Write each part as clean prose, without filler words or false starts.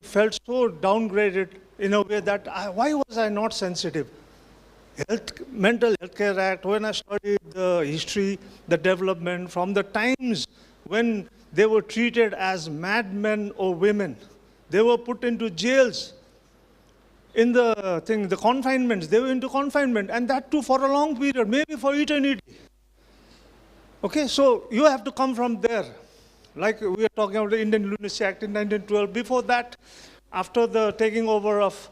felt so downgraded in a way that why was I not sensitive? Mental Health Care Act, when I studied the history, the development, from the times when they were treated as madmen or women, they were put into jails, in the confinements, they were into confinement, and that too for a long period, maybe for eternity. Okay, so you have to come from there. Like we are talking about the Indian Lunacy Act in 1912. Before that, after the taking over of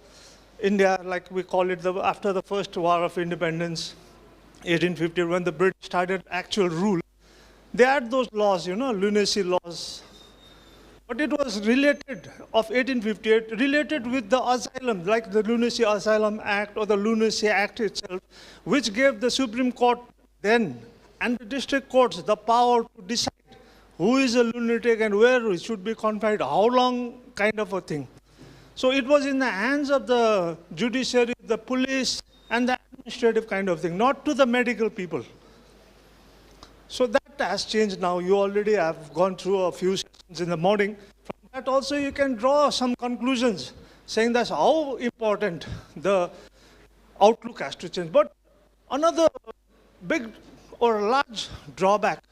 India, like we call it, after the first war of independence, 1850, when the British started actual rule, they had those laws, lunacy laws. But it was related, of 1858, related with the asylum, like the Lunacy Asylum Act or the Lunacy Act itself, which gave the Supreme Court then and the district courts the power to decide who is a lunatic and where it should be confined, how long, kind of a thing. So it was in the hands of the judiciary, the police, and the administrative kind of thing, not to the medical people. So that has changed now. You already have gone through a few sessions in the morning. From that also you can draw some conclusions, saying that's how important the outlook has to change. But another big or large drawback,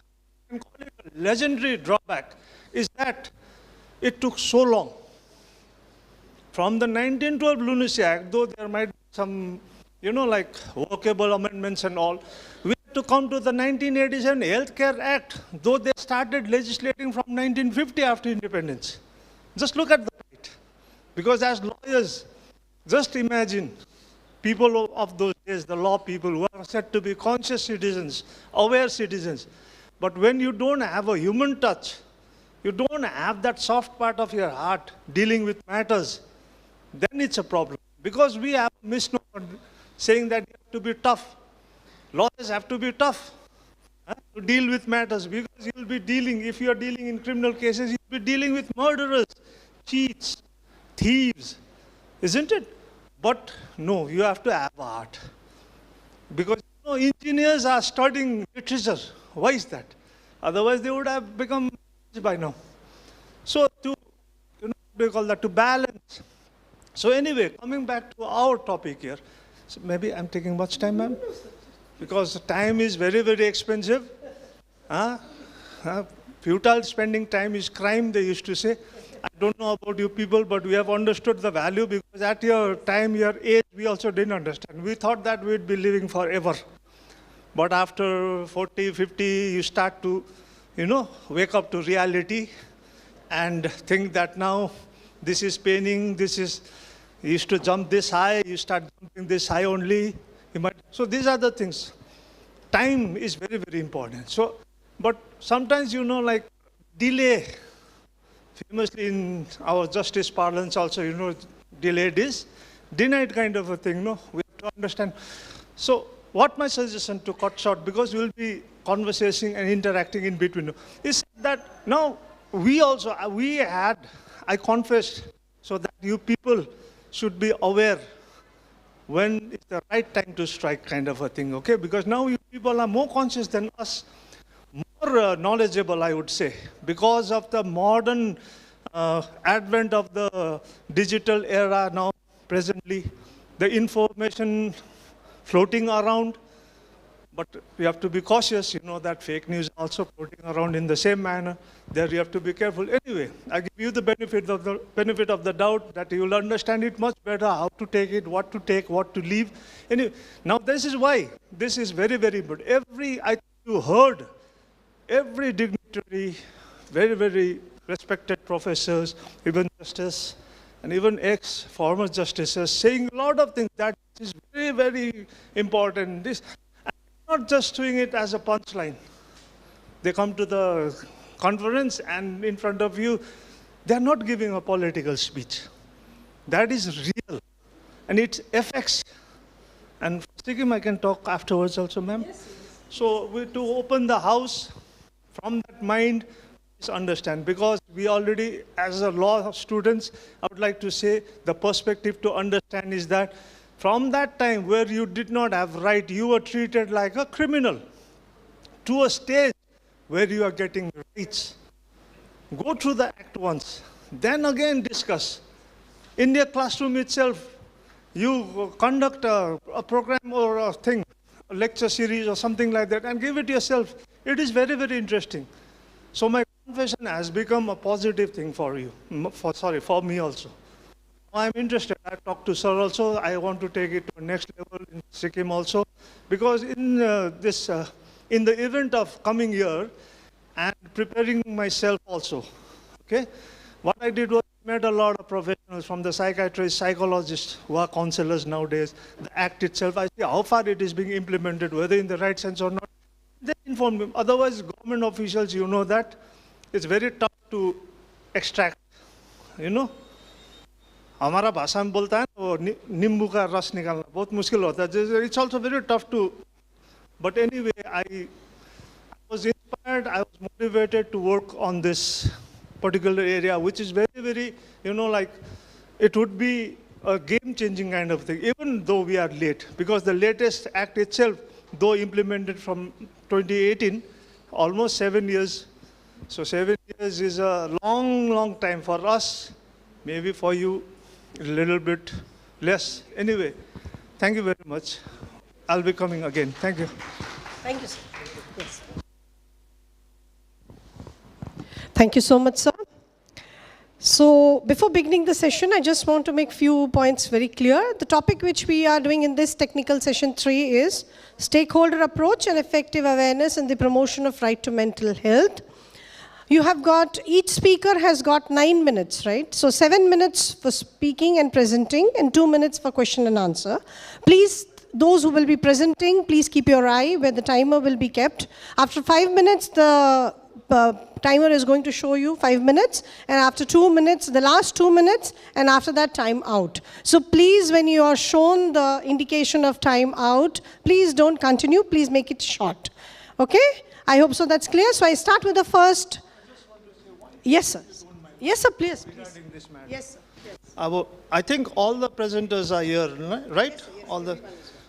you can call it a legendary drawback, is that it took so long. From the 1912 Lunacy Act, though there might be some, like workable amendments and all, we had to come to the 1987 Healthcare Act, though they started legislating from 1950 after independence. Just look at the right. Because as lawyers, just imagine people of those days, the law people who are said to be conscious citizens, aware citizens. But when you don't have a human touch, you don't have that soft part of your heart dealing with matters, then it's a problem. Because we have a misnomer saying that you have to be tough. Lawyers have to be tough to deal with matters, because you'll be dealing, if you are dealing in criminal cases, you'll be dealing with murderers, cheats, thieves, isn't it? But no, you have to have a heart. Because engineers are studying literature. Why is that? Otherwise they would have become by now. So to, we call that, to balance. So anyway, coming back to our topic here. So maybe I'm taking much time, ma'am? Because time is very, very expensive. Futile spending time is crime, they used to say. I don't know about you people, but we have understood the value, because at your time, your age, we also didn't understand. We thought that we'd be living forever. But after 40, 50, you start to, wake up to reality and think that now this is paining, you used to jump this high, you start jumping this high only. So these are the things. Time is very, very important. So, but sometimes, like delay, famously in our justice parlance also, delayed is denied kind of a thing, no? We have to understand. So what my suggestion, to cut short, because we'll be conversing and interacting in between, is that now I confessed, so that you people should be aware when it's the right time to strike, kind of a thing, okay? Because now you people are more conscious than us, more knowledgeable, I would say, because of the modern advent of the digital era now, presently, the information floating around. But we have to be cautious, that fake news also floating around in the same manner. There you have to be careful. Anyway, I give you the benefit of the doubt that you will understand it much better, how to take it, what to take, what to leave. Anyway, now this is why this is very, very important. You heard every dignitary, very, very respected professors, even justice, and even ex-former justices saying a lot of things that is very, very important. Not just doing it as a punchline. They come to the conference and in front of you, they're not giving a political speech. That is real. And it affects. And Sikkim, I can talk afterwards also, ma'am. Yes. So to open the house from that mind, is understand. Because we already, as a law students, I would like to say the perspective to understand is that from that time where you did not have right, you were treated like a criminal, to a stage where you are getting rights. Go through the act once, then again discuss. In your classroom itself, you conduct a program or a thing, a lecture series or something like that, and give it yourself. It is very, very interesting. So my confession has become a positive thing for you, for me also. I'm interested. I talked to sir also. I want to take it to the next level in Sikkim also, because in in the event of coming year, and preparing myself also. Okay, what I did was met a lot of professionals from the psychiatrists, psychologists who are counselors nowadays. The act itself, I see how far it is being implemented, whether in the right sense or not. They inform me. Otherwise, government officials, you know that it's very tough to extract. You know. हमारा भाषा में बोलता है वो नींबू का रस निकालना बहुत मुश्किल होता है. It's also very tough to, but anyway, I was inspired, I was motivated to work on this particular area, which is very, very, like, it would be a game-changing kind of thing, even though we are late, because the latest act itself, though implemented from 2018, almost 7 years. So 7 years is a long, long time for us, maybe for you, a little bit less. Anyway, thank you very much. I'll be coming again. Thank you. Thank you, sir. Yes. Thank you so much, sir. So before beginning the session, I just want to make few points very clear. The topic which we are doing in this technical session 3 is stakeholder approach and effective awareness in the promotion of right to mental health. You have got, each speaker has got 9 minutes, right? So 7 minutes for speaking and presenting and 2 minutes for question and answer. Please, those who will be presenting, please keep your eye where the timer will be kept. After 5 minutes, the timer is going to show you 5 minutes, and after 2 minutes, the last 2 minutes, and after that, time out. So please, when you are shown the indication of time out, please don't continue, please make it short. Okay? I hope so that's clear. So I start with the first. Yes, sir. Yes, sir, please. Regarding this matter. Yes, sir. Yes. I think all the presenters are here, right? Yes, yes, all the.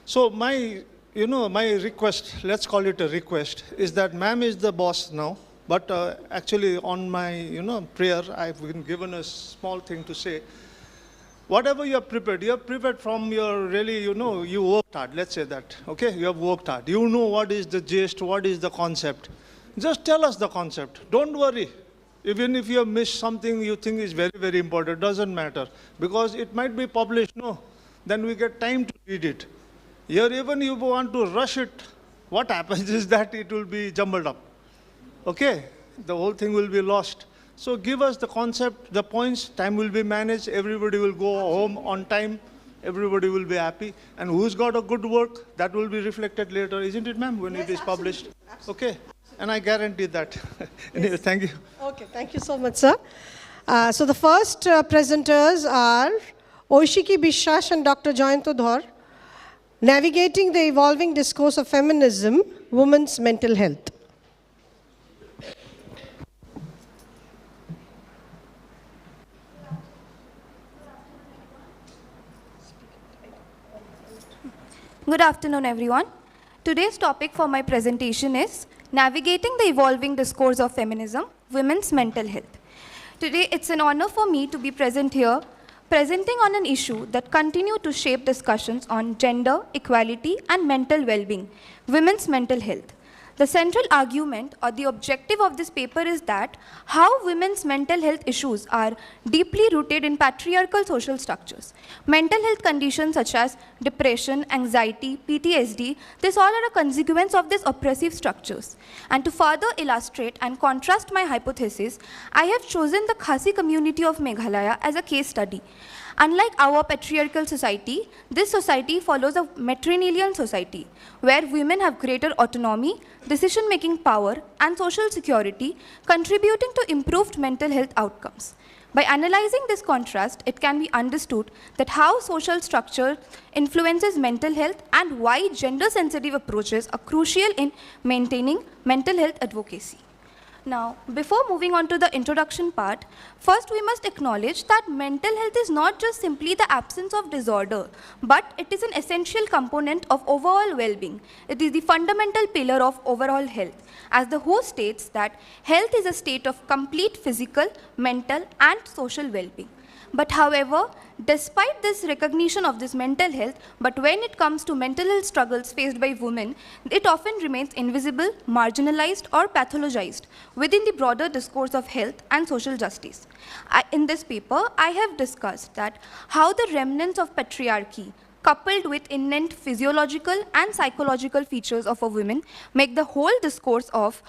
So my, my request, let's call it a request, is that ma'am is the boss now. But actually on my, prayer, I've been given a small thing to say. Whatever you're prepared from your really, you worked hard, let's say that, okay? You have worked hard. You know what is the gist, what is the concept. Just tell us the concept. Don't worry. Even if you have missed something you think is very, very important, doesn't matter. Because it might be published, no? Then we get time to read it. Here, even if you want to rush it, what happens is that it will be jumbled up. Okay? The whole thing will be lost. So give us the concept, the points, time will be managed, everybody will go home on time, everybody will be happy. And who's got a good work, that will be reflected later, isn't it, ma'am, when yes, it is published? Absolutely. Okay? And I guarantee that. Anyway, Yes. thank you. Okay, thank you so much, sir. So the first presenters are Oishiki Biswas and Dr. Jayanto Dhar, Navigating the Evolving Discourse of Feminism, Women's Mental Health. Good afternoon, everyone. Today's topic for my presentation is Navigating the Evolving Discourse of Feminism, Women's Mental Health. Today, it's an honor for me to be present here, presenting on an issue that continues to shape discussions on gender, equality, and mental well-being, women's mental health. The central argument or the objective of this paper is that how women's mental health issues are deeply rooted in patriarchal social structures. Mental health conditions such as depression, anxiety, PTSD, this all are a consequence of these oppressive structures. And to further illustrate and contrast my hypothesis, I have chosen the Khasi community of Meghalaya as a case study. Unlike our patriarchal society, this society follows a matrilineal society, where women have greater autonomy, decision-making power, and social security, contributing to improved mental health outcomes. By analyzing this contrast, it can be understood that how social structure influences mental health and why gender-sensitive approaches are crucial in maintaining mental health advocacy. Now, before moving on to the introduction part, first we must acknowledge that mental health is not just simply the absence of disorder, but it is an essential component of overall well-being. It is the fundamental pillar of overall health, as the host states that health is a state of complete physical, mental, and social well-being. But however, despite this recognition of this mental health, but when it comes to mental health struggles faced by women, it often remains invisible, marginalized, or pathologized within the broader discourse of health and social justice. In this paper, I have discussed that how the remnants of patriarchy coupled with innate physiological and psychological features of a woman make the whole discourse of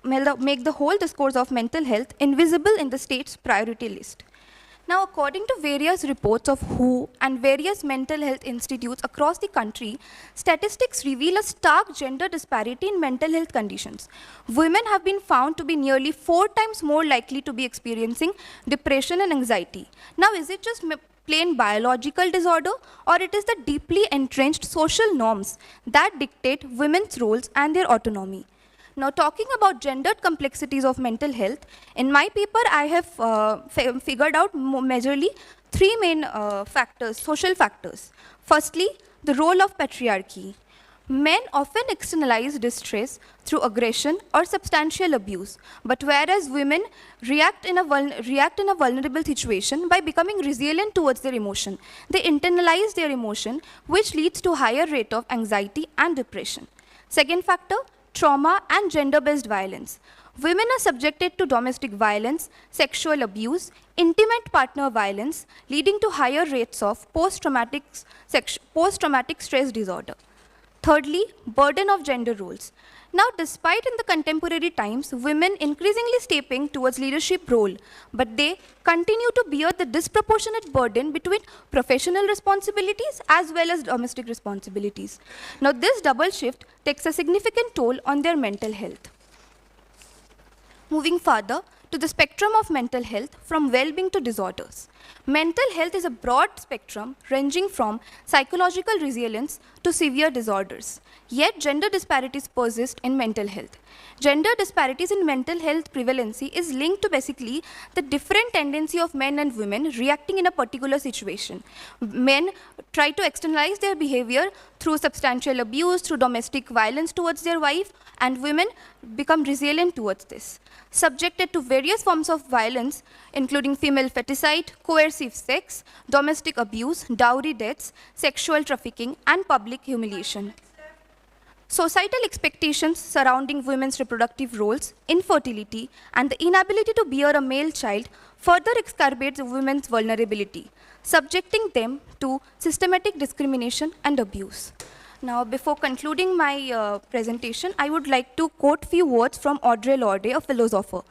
mental health invisible in the state's priority list. Now, according to various reports of WHO and various mental health institutes across the country, statistics reveal a stark gender disparity in mental health conditions. Women have been found to be nearly 4 times more likely to be experiencing depression and anxiety. Now, is it just plain biological disorder, or it is the deeply entrenched social norms that dictate women's roles and their autonomy? Now, talking about gendered complexities of mental health, in my paper, I have figured out majorly 3 main factors, social factors. Firstly, the role of patriarchy. Men often externalize distress through aggression or substantial abuse, but whereas women react in a vulnerable situation by becoming resilient towards their emotion, they internalize their emotion, which leads to higher rate of anxiety and depression. Second factor, trauma and gender-based violence. Women are subjected to domestic violence, sexual abuse, intimate partner violence, leading to higher rates of post-traumatic stress disorder. Thirdly, burden of gender roles. Now, despite in the contemporary times, women increasingly stepping towards leadership role, but they continue to bear the disproportionate burden between professional responsibilities as well as domestic responsibilities. Now, this double shift takes a significant toll on their mental health. Moving further to the spectrum of mental health from well-being to disorders. Mental health is a broad spectrum ranging from psychological resilience to severe disorders. Yet, gender disparities persist in mental health. Gender disparities in mental health prevalency is linked to basically the different tendency of men and women reacting in a particular situation. Men try to externalize their behavior through substantial abuse, through domestic violence towards their wife, and women become resilient towards this. Subjected to various forms of violence, including female feticide, coercive sex, domestic abuse, dowry deaths, sexual trafficking, and public humiliation. Societal expectations surrounding women's reproductive roles, infertility, and the inability to bear a male child further exacerbates women's vulnerability, subjecting them to systematic discrimination and abuse. Now, before concluding my presentation, I would like to quote few words from Audre Lorde, a philosopher.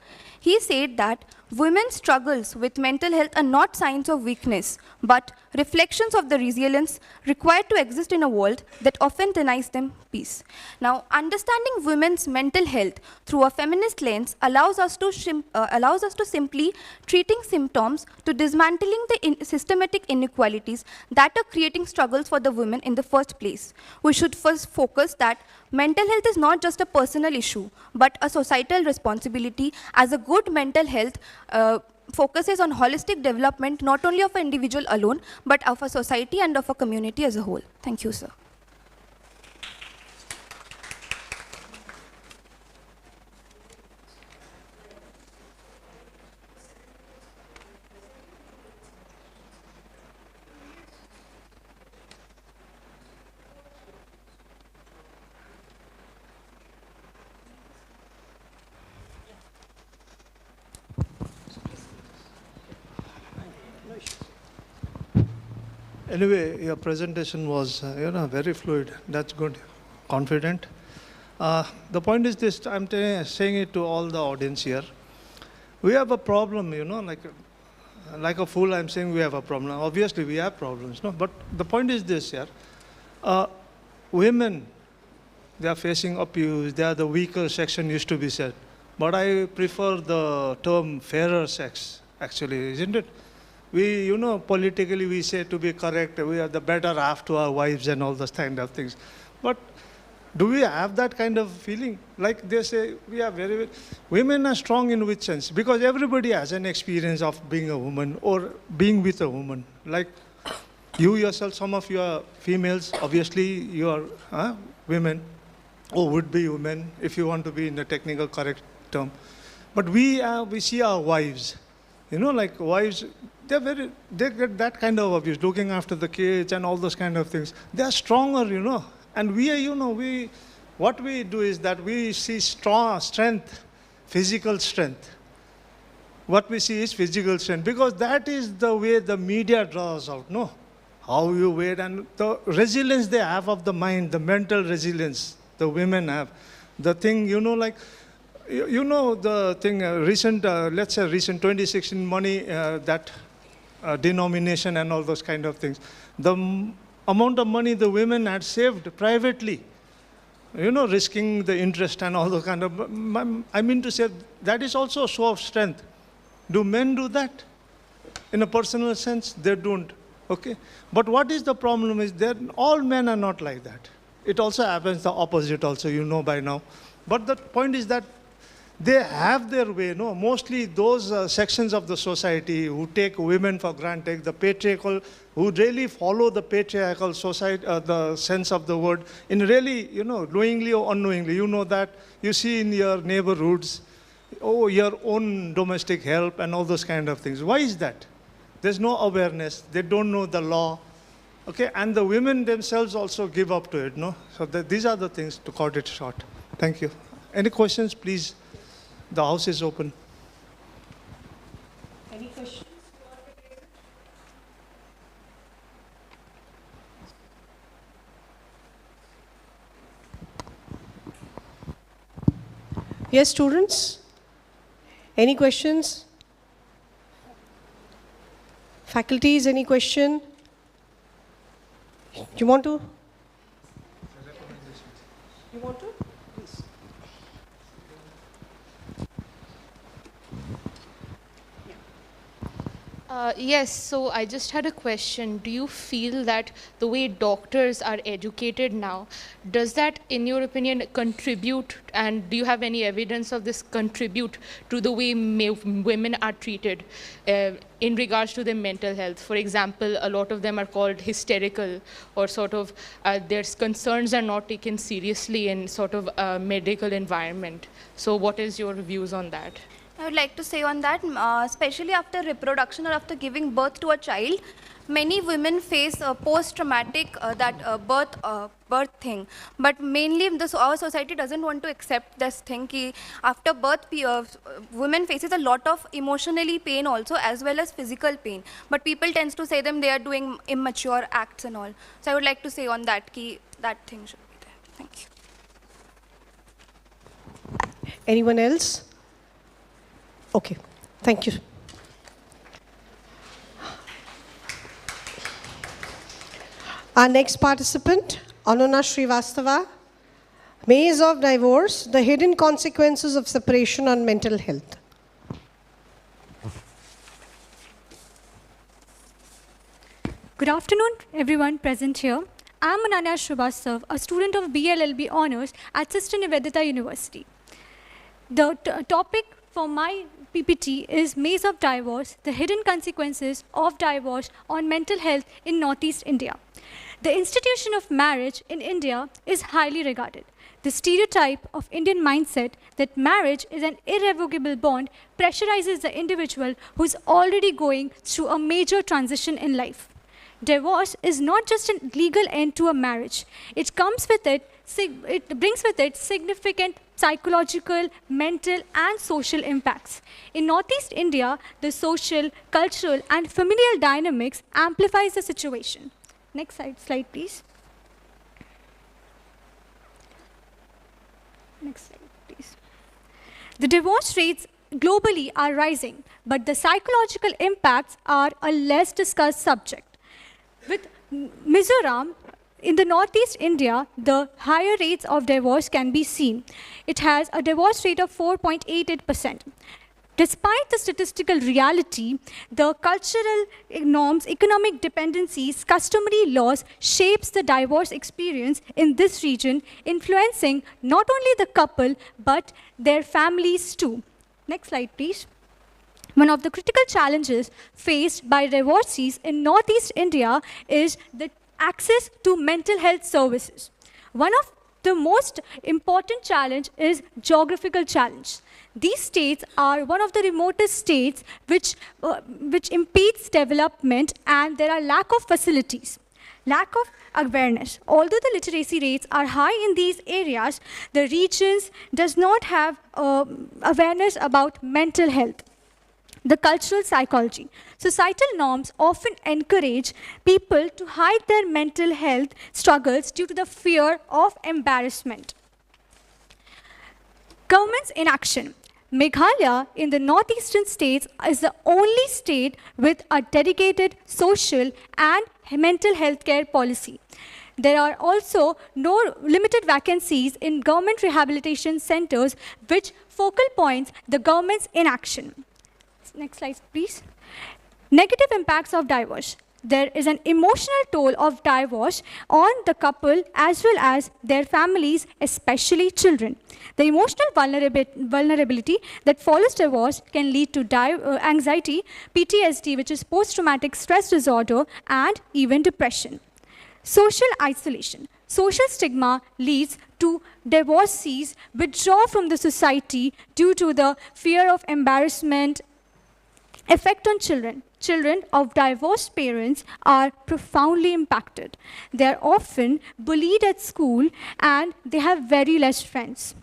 He said that women's struggles with mental health are not signs of weakness, but reflections of the resilience required to exist in a world that often denies them peace. Now, understanding women's mental health through a feminist lens allows us to simply treating symptoms to dismantling the systematic inequalities that are creating struggles for the women in the first place. We should first focus that mental health is not just a personal issue, but a societal responsibility, as a good mental health focuses on holistic development, not only of an individual alone, but of a society and of a community as a whole. Thank you, sir. Anyway, your presentation was, very fluid. That's good. Confident. The point is this, I'm saying it to all the audience here. We have a problem, like a fool, I'm saying we have a problem. Obviously, we have problems, no? But the point is this, women, they are facing abuse. They are the weaker section, used to be said. But I prefer the term fairer sex, actually, isn't it? We, politically we say to be correct, we are the better half to our wives and all those kind of things. But do we have that kind of feeling? Like they say, we are women are strong in which sense? Because everybody has an experience of being a woman or being with a woman. Like you yourself, some of you are females, obviously you are women, or would be women, if you want to be in the technical correct term. But we see our wives. You know, like wives, they get that kind of abuse, looking after the kids and all those kind of things. They are stronger, you know. And we are, you know, what we do is that we see strength, physical strength. What we see is physical strength, because that is the way the media draws out, no? How you wait, and the resilience they have of the mind, the mental resilience the women have. The thing, you know, like, you know the thing, let's say recent 2016 money, that denomination and all those kind of things. The amount of money the women had saved privately, you know, risking the interest and all those kind of, I mean to say, that is also a show of strength. Do men do that? In a personal sense, they don't. Okay? But what is the problem is that all men are not like that. It also happens the opposite also, you know by now. But the point is that they have their way, no? Mostly those sections of the society who take women for granted, the patriarchal, who really follow the patriarchal society, the sense of the word, in really, you know, knowingly or unknowingly, you know that, you see in your neighborhoods, oh, your own domestic help and all those kind of things. Why is that? There's no awareness. They don't know the law. Okay, and the women themselves also give up to it, no? So these are the things to cut it short. Thank you. Any questions, please? The house is open. Any questions? Yes, students? Any questions? Faculties, any question? You want to? You want to? Please. Yes, so I just had a question. Do you feel that the way doctors are educated now, does that, in your opinion, contribute, and do you have any evidence of this contribute to the way women are treated in regards to their mental health? For example, a lot of them are called hysterical, or sort of their concerns are not taken seriously in sort of a medical environment. So what is your views on that? I would like to say on that, especially after reproduction or after giving birth to a child, many women face post-traumatic birth thing. But mainly our society doesn't want to accept this thing. Ki after birth, women faces a lot of emotionally pain also, as well as physical pain. But people tends to say them they are doing immature acts and all. So I would like to say on that, ki that thing should be there. Thank you. Anyone else? Okay, thank you. Our next participant, Anuna Srivastava. Maze of Divorce, the hidden consequences of separation on mental health. Good afternoon, everyone present here. I'm Ananya Srivastava, a student of BLLB Honours at Sister Nivedita University. The topic for my PPT is Maze of Divorce, the hidden consequences of divorce on mental health in Northeast India. The institution of marriage in India is highly regarded. The stereotype of Indian mindset that marriage is an irrevocable bond pressurizes the individual who is already going through a major transition in life. Divorce is not just a legal end to a marriage. It brings with it significant psychological, mental, and social impacts. In Northeast India, the social, cultural, and familial dynamics amplifies the situation. Next slide, please. Next slide, please. The divorce rates globally are rising, but the psychological impacts are a less discussed subject. With Mizoram, in the Northeast India, the higher rates of divorce can be seen. It has a divorce rate of 4.88%. Despite the statistical reality, the cultural norms, economic dependencies, customary laws shapes the divorce experience in this region, influencing not only the couple, but their families too. Next slide, please. One of the critical challenges faced by divorcees in Northeast India is the access to mental health services. One of the most important challenge is geographical challenge. These states are one of the remotest states which impedes development, and there are lack of facilities. Lack of awareness. Although the literacy rates are high in these areas, the regions does not have awareness about mental health. The cultural psychology. Societal norms often encourage people to hide their mental health struggles due to the fear of embarrassment. Government's inaction. Meghalaya in the northeastern states is the only state with a dedicated social and mental health care policy. There are also no limited vacancies in government rehabilitation centers, which focal points the government's inaction. Next slide, please. Negative impacts of divorce. There is an emotional toll of divorce on the couple as well as their families, especially children. The emotional vulnerability that follows divorce can lead to anxiety, PTSD, which is post-traumatic stress disorder, and even depression. Social isolation. Social stigma leads to divorcees withdraw from the society due to the fear of embarrassment. Effect on children. Children of divorced parents are profoundly impacted. They are often bullied at school and they have very less friends.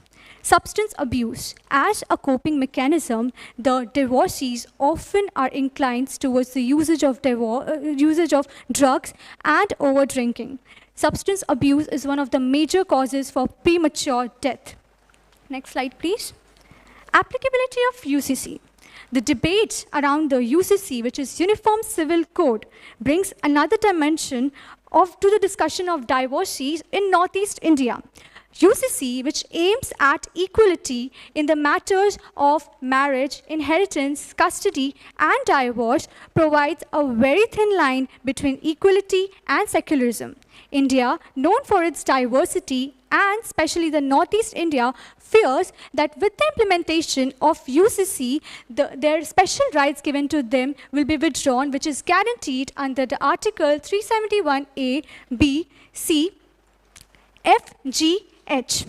Substance abuse. As a coping mechanism, the divorcees often are inclined towards the usage of drugs and over-drinking. Substance abuse is one of the major causes for premature death. Next slide, please. Applicability of UCC. The debate around the UCC, which is Uniform Civil Code, brings another dimension to the discussion of divorcees in Northeast India. UCC, which aims at equality in the matters of marriage, inheritance, custody, and divorce, provides a very thin line between equality and secularism. India, known for its diversity, and especially the Northeast India, fears that with the implementation of UCC, their special rights given to them will be withdrawn, which is guaranteed under the Article 371A, B, C, F, G, H.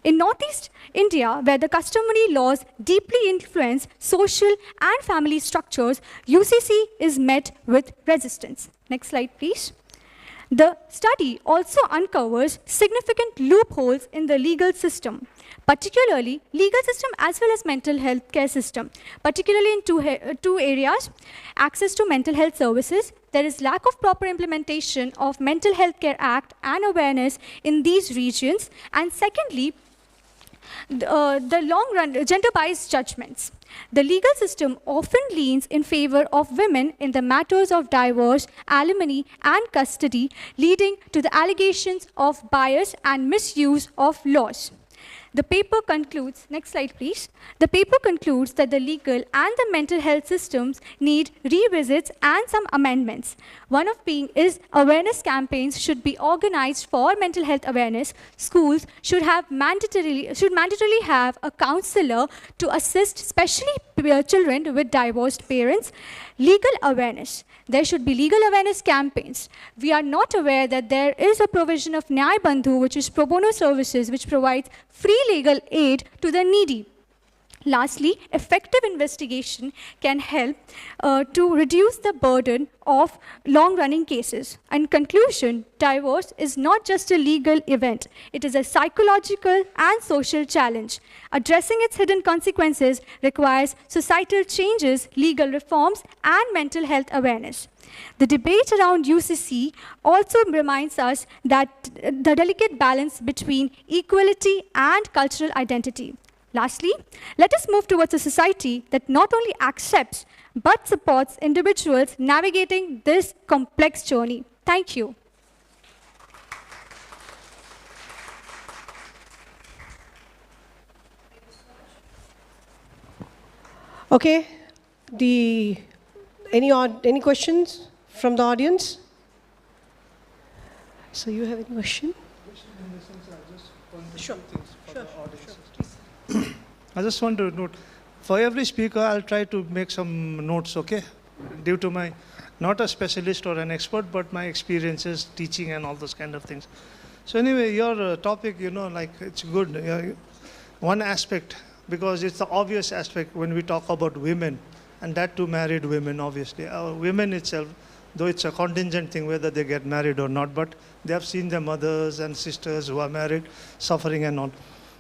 In Northeast India, where the customary laws deeply influence social and family structures, UCC is met with resistance. Next slide, please. The study also uncovers significant loopholes in the legal system, particularly legal system as well as mental health care system, particularly in two areas: access to mental health services. There is lack of proper implementation of Mental Health Care Act and awareness in these regions. And secondly, the long-run gender-biased judgments. The legal system often leans in favor of women in the matters of divorce, alimony, and custody, leading to the allegations of bias and misuse of laws. The paper concludes, next slide please. The paper concludes that the legal and the mental health systems need revisits and some amendments. One of being is awareness campaigns should be organized for mental health awareness. Schools should mandatorily have a counselor to assist especially children with divorced parents. Legal awareness. There should be legal awareness campaigns. We are not aware that there is a provision of Nyay Bandhu, which is pro bono services, which provides free legal aid to the needy. Lastly, effective investigation can help to reduce the burden of long-running cases. In conclusion, divorce is not just a legal event. It is a psychological and social challenge. Addressing its hidden consequences requires societal changes, legal reforms, and mental health awareness. The debate around UCC also reminds us that the delicate balance between equality and cultural identity. Lastly, let us move towards a society that not only accepts but supports individuals navigating this complex journey. Thank you. Okay, any questions from the audience? So you have any question? Sure. I just want to note, for every speaker, I'll try to make some notes, okay? Due to my, not a specialist or an expert, but my experiences teaching and all those kind of things. So anyway, your topic, like it's good. One aspect because it's the obvious aspect when we talk about women, and that too married women, obviously. Women itself, though it's a contingent thing whether they get married or not, but they have seen their mothers and sisters who are married suffering and all.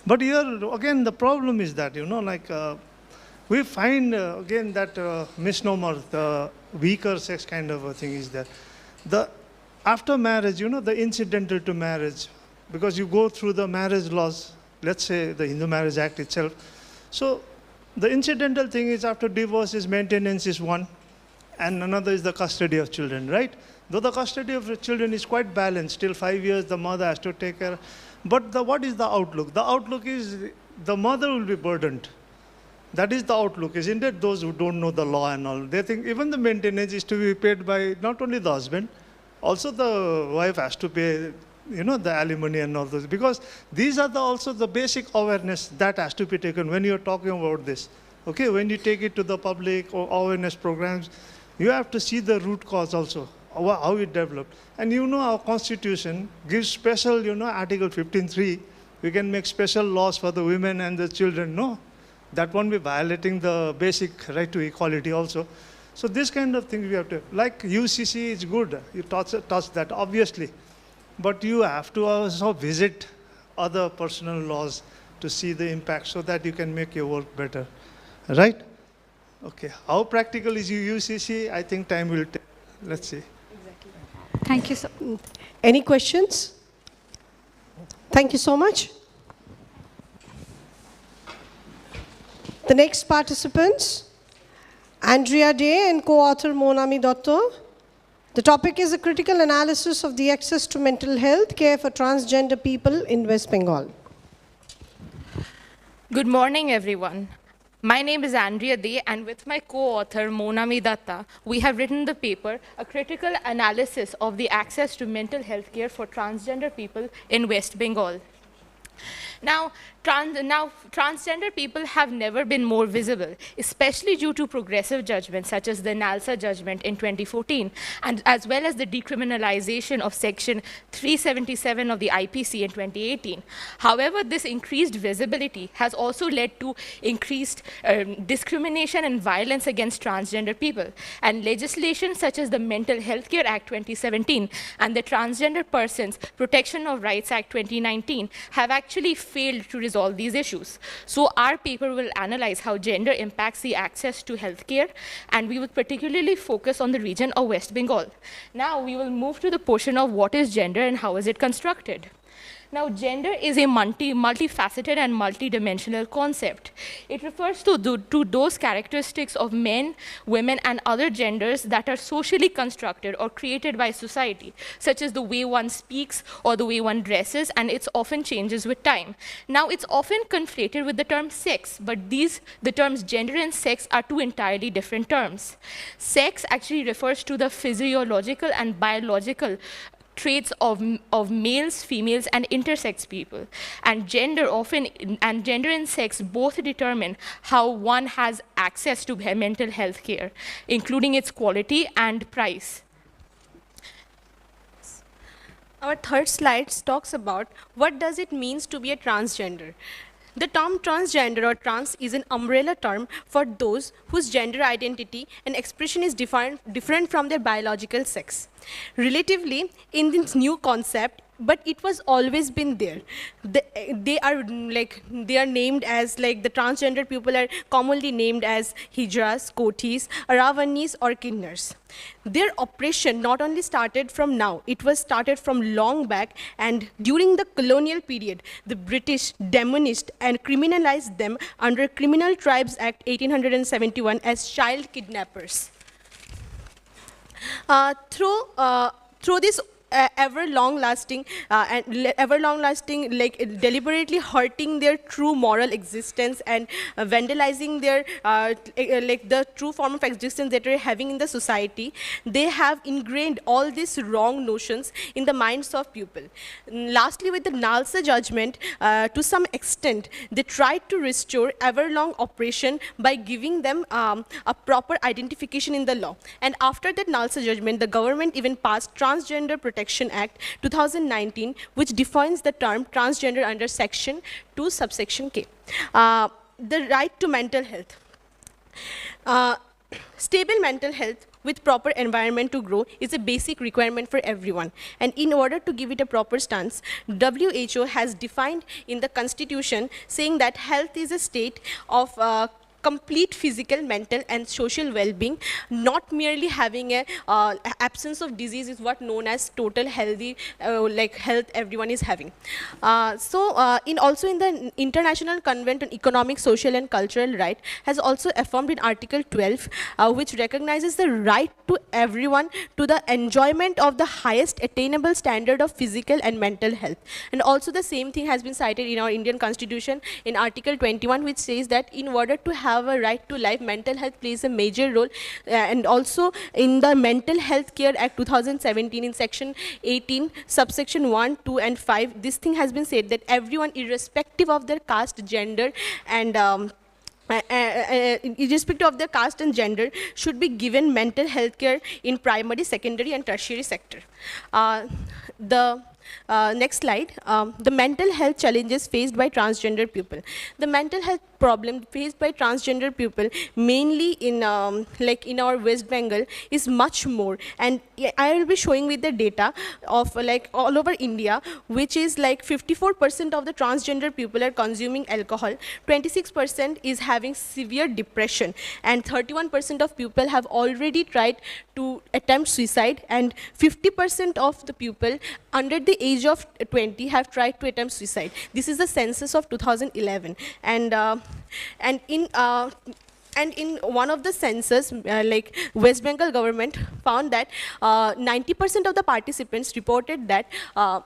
But here, again, the problem is that, we find, again, that misnomer, the weaker sex kind of a thing is there. After marriage, the incidental to marriage, because you go through the marriage laws, let's say the Hindu Marriage Act itself. So the incidental thing is after divorce is maintenance is one, and another is the custody of children, right? Though the custody of children is quite balanced, till 5 years the mother has to take care. But what is the outlook? The outlook is the mother will be burdened. That is the outlook, isn't it? Those who don't know the law and all, they think even the maintenance is to be paid by not only the husband, also the wife has to pay, the alimony and all those. Because these are also the basic awareness that has to be taken when you're talking about this. Okay, when you take it to the public or awareness programs, you have to see the root cause also, how it developed. And our constitution gives special, Article 15.3, we can make special laws for the women and the children. No, that won't be violating the basic right to equality also. So this kind of thing we have to, like UCC is good, you touch that, obviously. But you have to also visit other personal laws to see the impact so that you can make your work better, right? Okay, how practical is UCC? I think time will tell. Let's see. Thank you, sir. Any questions? Thank you so much. The next participants, Andrea Day and co-author Monami Dotto. The topic is a critical analysis of the access to mental health care for transgender people in West Bengal. Good morning, everyone. My name is Andrea Day, and with my co-author Monami Datta, we have written the paper, A Critical Analysis of the Access to Mental Health Care for Transgender People in West Bengal. Now, transgender people have never been more visible, especially due to progressive judgments such as the NALSA judgment in 2014, and as well as the decriminalization of Section 377 of the IPC in 2018. However, this increased visibility has also led to increased discrimination and violence against transgender people. And legislation such as the Mental Health Care Act 2017 and the Transgender Persons Protection of Rights Act 2019 have actually failed to resolve these issues. So our paper will analyze how gender impacts the access to healthcare, and we will particularly focus on the region of West Bengal. Now we will move to the portion of what is gender and how is it constructed. Now, gender is a multifaceted and multidimensional concept. It refers to those characteristics of men, women, and other genders that are socially constructed or created by society, such as the way one speaks or the way one dresses, and it often changes with time. Now, it's often conflated with the term sex, but the terms gender and sex are two entirely different terms. Sex actually refers to the physiological and biological traits of males, females, and intersex people. And gender and sex both determine how one has access to mental health care, including its quality and price. Our third slide talks about what does it mean to be a transgender. The term transgender or trans is an umbrella term for those whose gender identity and expression is different from their biological sex. Relatively, in this new concept, but it was always been there. They are named as, like, the transgender people are commonly named as Hijras, Kotis, Aravanis, or Kinnars. Their oppression not only started from now, it was started from long back, and during the colonial period, the British demonized and criminalized them under Criminal Tribes Act 1871 as child kidnappers. Through this ever long lasting, like deliberately hurting their true moral existence and vandalizing their like the true form of existence that they're having in the society, they have ingrained all these wrong notions in the minds of people. Lastly, with the NALSA judgment, to some extent, they tried to restore ever-long oppression by giving them a proper identification in the law. And after that NALSA judgment, the government even passed Transgender Protection Act 2019, which defines the term transgender under Section 2, subsection K. the right to mental health. Uh, Stable mental health with proper environment to grow is a basic requirement for everyone. And in order to give it a proper stance, WHO has defined in the constitution saying that health is a state of complete physical, mental, and social well-being, not merely having a absence of disease is what known as total healthy, like health everyone is having. Also in the International Convent on Economic, Social, and Cultural Right has also affirmed in Article 12, which recognizes the right to everyone to the enjoyment of the highest attainable standard of physical and mental health. And also the same thing has been cited in our Indian Constitution in Article 21, which says that in order to have a right to life, mental health plays a major role. And also in the Mental Health Care Act 2017, in section 18, subsection 1, 2, and 5, this thing has been said that everyone, irrespective of their caste, gender, and irrespective of their caste and gender, should be given mental health care in primary, secondary, and tertiary sector. Next slide. The mental health challenges faced by transgender people. The mental health problem faced by transgender people, mainly in in our West Bengal, is much more. And I will be showing with the data of all over India, which is 54% of the transgender people are consuming alcohol, 26% is having severe depression, and 31% of people have already tried to attempt suicide, and 50% of the people under the age of 20 have tried to attempt suicide. This is the census of 2011, and in one of the census, West Bengal government found that 90% of the participants reported that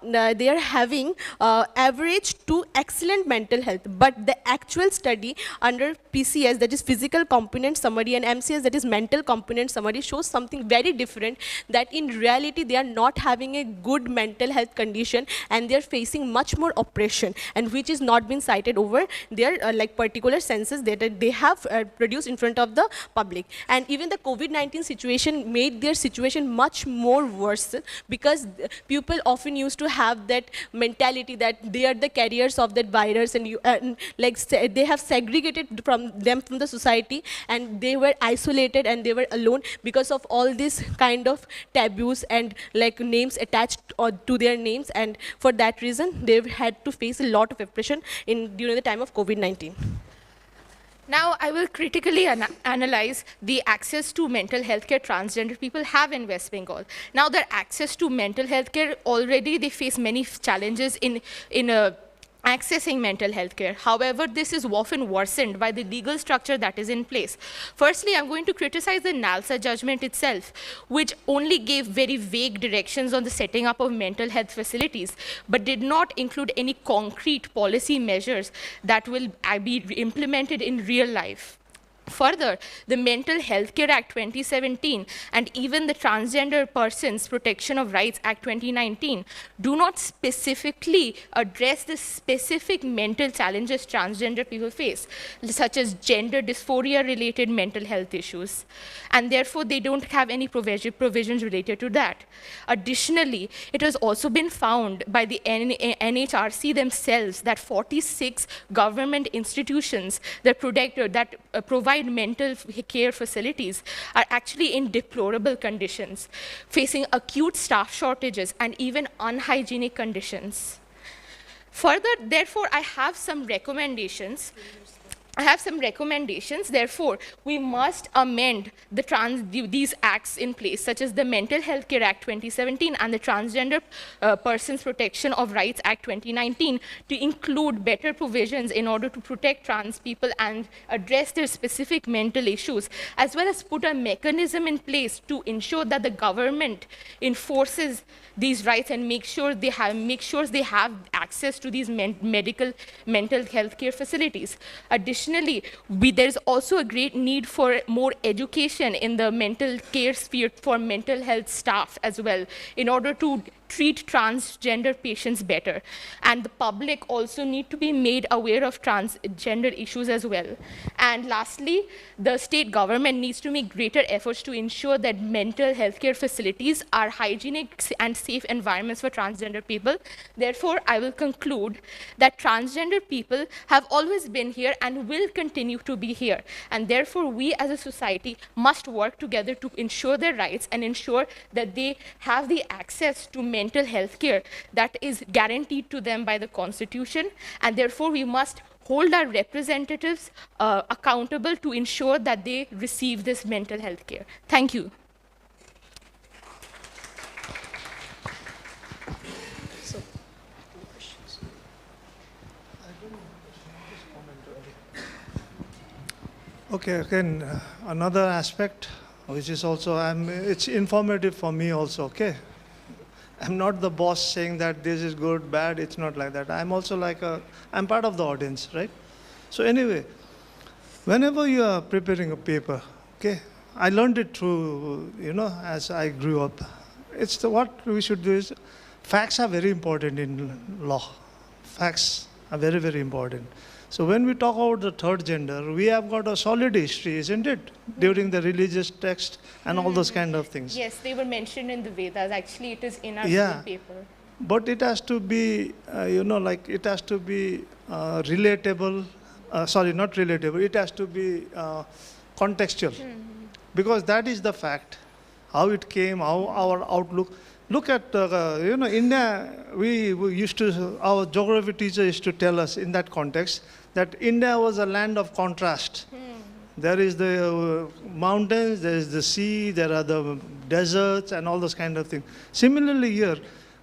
they are having average to excellent mental health. But the actual study under PCS, that is physical component summary, and MCS, that is mental component summary, shows something very different, that in reality they are not having a good mental health condition, and they are facing much more oppression, and which is not been cited over their particular census data they have produced in front of the public. And even the COVID-19 situation made their situation much more worse, because people often used to have that mentality that they are the carriers of that virus, and they have segregated from them from the society, and they were isolated and they were alone because of all these kind of taboos and names attached to their names, and for that reason they've had to face a lot of oppression during the time of COVID-19. Now, I will critically analyze the access to mental health care transgender people have in West Bengal. Now, their access to mental health care, already they face many challenges in accessing mental health care. However, this is often worsened by the legal structure that is in place. Firstly, I'm going to criticize the NALSA judgment itself, which only gave very vague directions on the setting up of mental health facilities, but did not include any concrete policy measures that will be implemented in real life. Further, the Mental Health Care Act 2017 and even the Transgender Persons Protection of Rights Act 2019 do not specifically address the specific mental challenges transgender people face, such as gender dysphoria-related mental health issues. And therefore, they don't have any provisions related to that. Additionally, it has also been found by the NHRC themselves that 46 government institutions that provide mental care facilities are actually in deplorable conditions, facing acute staff shortages and even unhygienic conditions. Further, therefore, I have some recommendations. Therefore, we must amend these acts in place, such as the Mental Health Care Act 2017 and the Transgender Persons Protection of Rights Act 2019, to include better provisions in order to protect trans people and address their specific mental issues, as well as put a mechanism in place to ensure that the government enforces these rights and make sure they have access to these mental health care facilities. Additionally, there's also a great need for more education in the mental care sphere for mental health staff as well, in order to treat transgender patients better. And the public also need to be made aware of transgender issues as well. And lastly, the state government needs to make greater efforts to ensure that mental health care facilities are hygienic and safe environments for transgender people. Therefore, I will conclude that transgender people have always been here and will continue to be here. And therefore, we as a society must work together to ensure their rights and ensure that they have the access to mental health care that is guaranteed to them by the Constitution. And therefore, we must hold our representatives accountable to ensure that they receive this mental health care. Thank you. Okay, again, another aspect, which is also, it's informative for me also, okay? I'm not the boss saying that this is good, bad, it's not like that. I'm also I'm part of the audience, right? So anyway, whenever you are preparing a paper, okay, I learned it through, as I grew up. What we should do is, facts are very important in law. Facts are very, very important. So when we talk about the third gender, we have got a solid history, isn't it? During the religious text and all those kind of things. Yes, they were mentioned in the Vedas. Actually, it is in our Yeah. school paper. But it has to be, it has to be relatable. Sorry, not relatable. It has to be contextual. Because that is the fact. How it came, how our outlook. Look at, India, we used to, our geography teacher used to tell us in that context that India was a land of contrast. There is the mountains, there is the sea, there are the deserts and all those kind of things. Similarly here,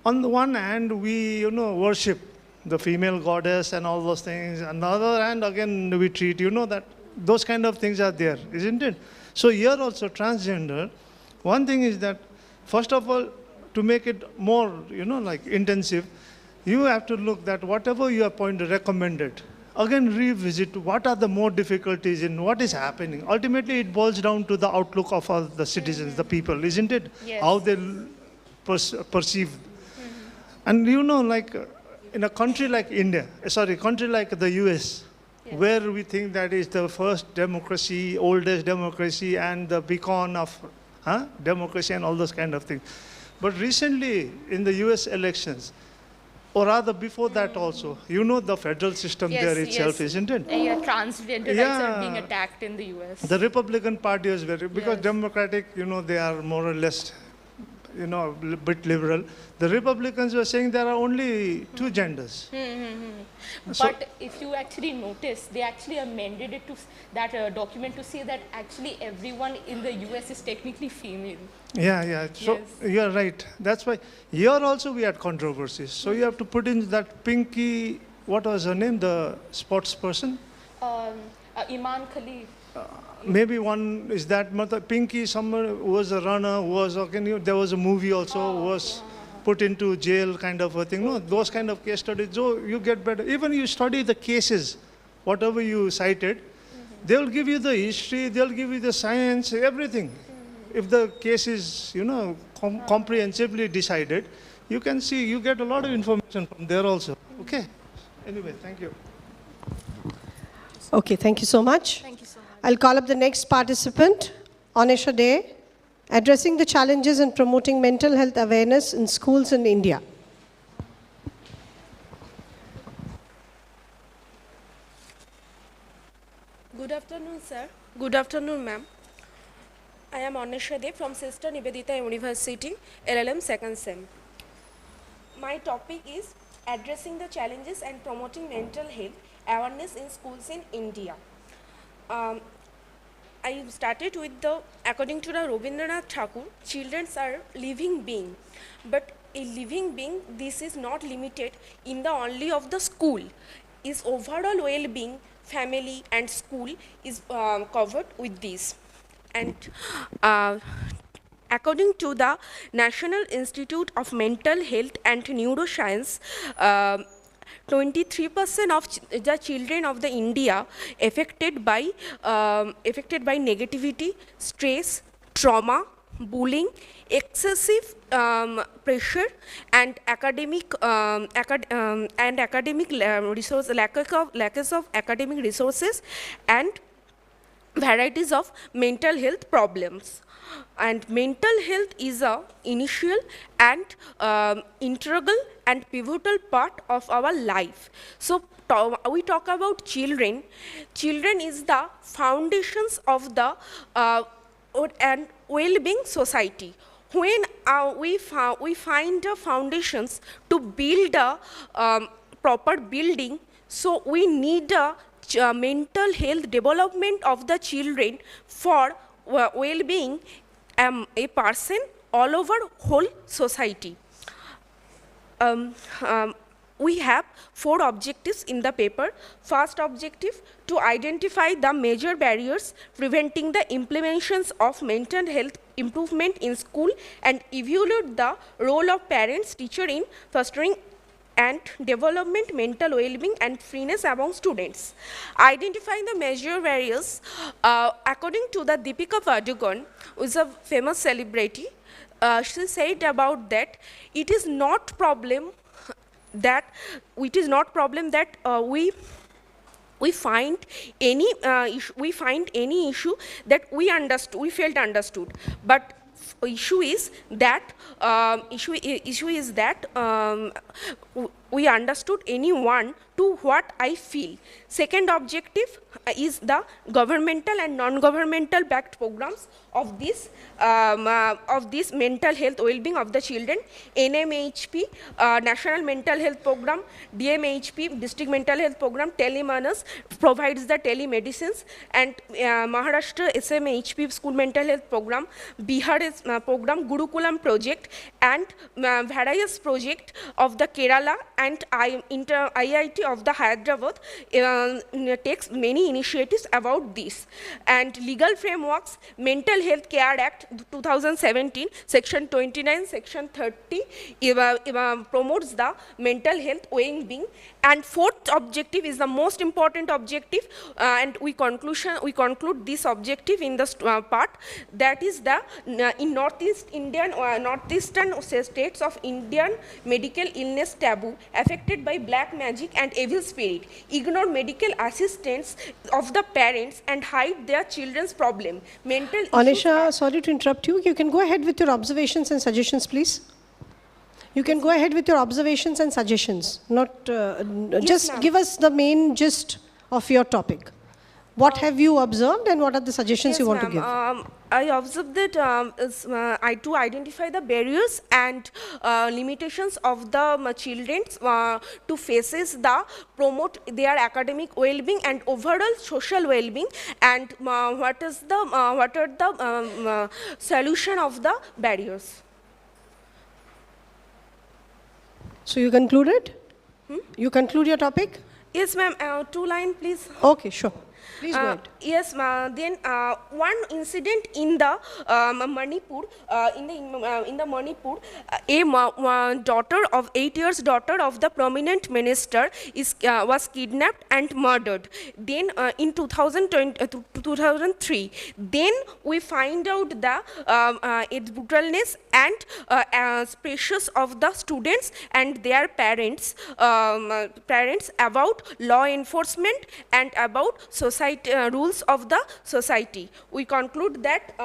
on the one hand, we, worship the female goddess and all those things. On the other hand, again, we treat, that those kind of things are there, isn't it? So here also, transgender, one thing is that, first of all, to make it more, intensive, you have to look that whatever you have recommended, again revisit what are the more difficulties in what is happening. Ultimately, it boils down to the outlook of all the citizens, the people, isn't it? Yes. How they perceive. And in a country like India, country like the US, where we think that is the first democracy, oldest democracy, and the beacon of democracy and all those kind of things. But recently, in the US elections, or rather before that also, the federal system there itself, isn't it? Yeah, transgender rights are being attacked in the US. The Republican Party is because Yes. Democratic, they are more or less, a bit liberal. The Republicans were saying there are only two genders. So- But if you actually notice, they actually amended it to that document to say that actually everyone in the US is technically female. Yeah. So Yes. you're right. That's why here also we had controversies. So you have to put in that Pinky, what was her name, the sports person? Iman Khalif. Maybe one is that Pinky, someone who was a runner, who was, there was a movie also, who was put into jail kind of a thing. No, those kind of case studies, so you get better. Even you study the cases, whatever you cited, they'll give you the history, they'll give you the science, everything. If the case is, comprehensively decided, you can see, you get a lot of information from there also. Okay? Anyway, thank you. Okay, thank you so much. Thank you so much. I'll call up the next participant, Anisha Day, addressing the challenges in promoting mental health awareness in schools in India. Good afternoon, sir. Good afternoon, ma'am. I am Anisha De from Sister Nivedita University, LLM second sem. My topic is addressing the challenges and promoting mental health awareness in schools in India. I started with according to the Rabindranath Tagore, children are living being, but a living being, this is not limited in the only of the school. Is overall well-being, family and school is covered with this. And according to the National Institute of Mental Health and Neuroscience, 23% of the children of the India affected by negativity, stress, trauma, bullying, excessive pressure, and academic resource lack of academic resources, and varieties of mental health problems. And mental health is a initial and integral and pivotal part of our life. So we talk about children. Children is the foundations of the and well-being society. When we find the foundations to build a proper building, so we need a mental health development of the children for well-being a person all over whole society. We have 4 objectives in the paper. First objective, to identify the major barriers preventing the implementations of mental health improvement in school and evaluate the role of parents, teacher in fostering and development mental well-being and freeness among students. Identifying the major barriers, according to the Deepika Padukone, who is a famous celebrity, she said about that it is not problem that we find any issue that we felt understood, but issue is that we understood anyone to what I feel. Second objective is the governmental and non-governmental backed programs of this mental health well-being of the children. NMHP, National Mental Health Program, DMHP, District Mental Health Program, Telemanas provides the telemedicines, and Maharashtra SMHP School Mental Health Program, Bihar program, Gurukulam project, and various project of the Kerala and IIT of the Hyderabad takes many initiatives about this. And legal frameworks, Mental Health Care Act 2017, Section 29, Section 30 promotes the mental health well-being. And fourth objective is the most important objective, and we conclude this objective in the part, that is the in northeastern states of Indian medical illness taboo affected by black magic and evil spirit, ignore medical assistance of the parents and hide their children's problem. Mental Anisha, sorry to interrupt you. You can go ahead with your observations and suggestions, please. You can go ahead with your observations and suggestions. Not just give us the main gist of your topic. What have you observed and what are the suggestions you want to give? I observed that to identify the barriers and limitations of the children to faces the promote their academic well-being and overall social well-being, and what are the solution of the barriers. So you concluded? You conclude your topic? Yes, ma'am. 2 lines, please. Okay, sure. Please go ahead. Yes, then one incident in the Manipur, in the Manipur, a daughter of 8 years daughter of the prominent minister was kidnapped and murdered. Then in 2003, then we find out the its brutalness and pressures of the students and their parents about law enforcement and about society rules of the society. We conclude that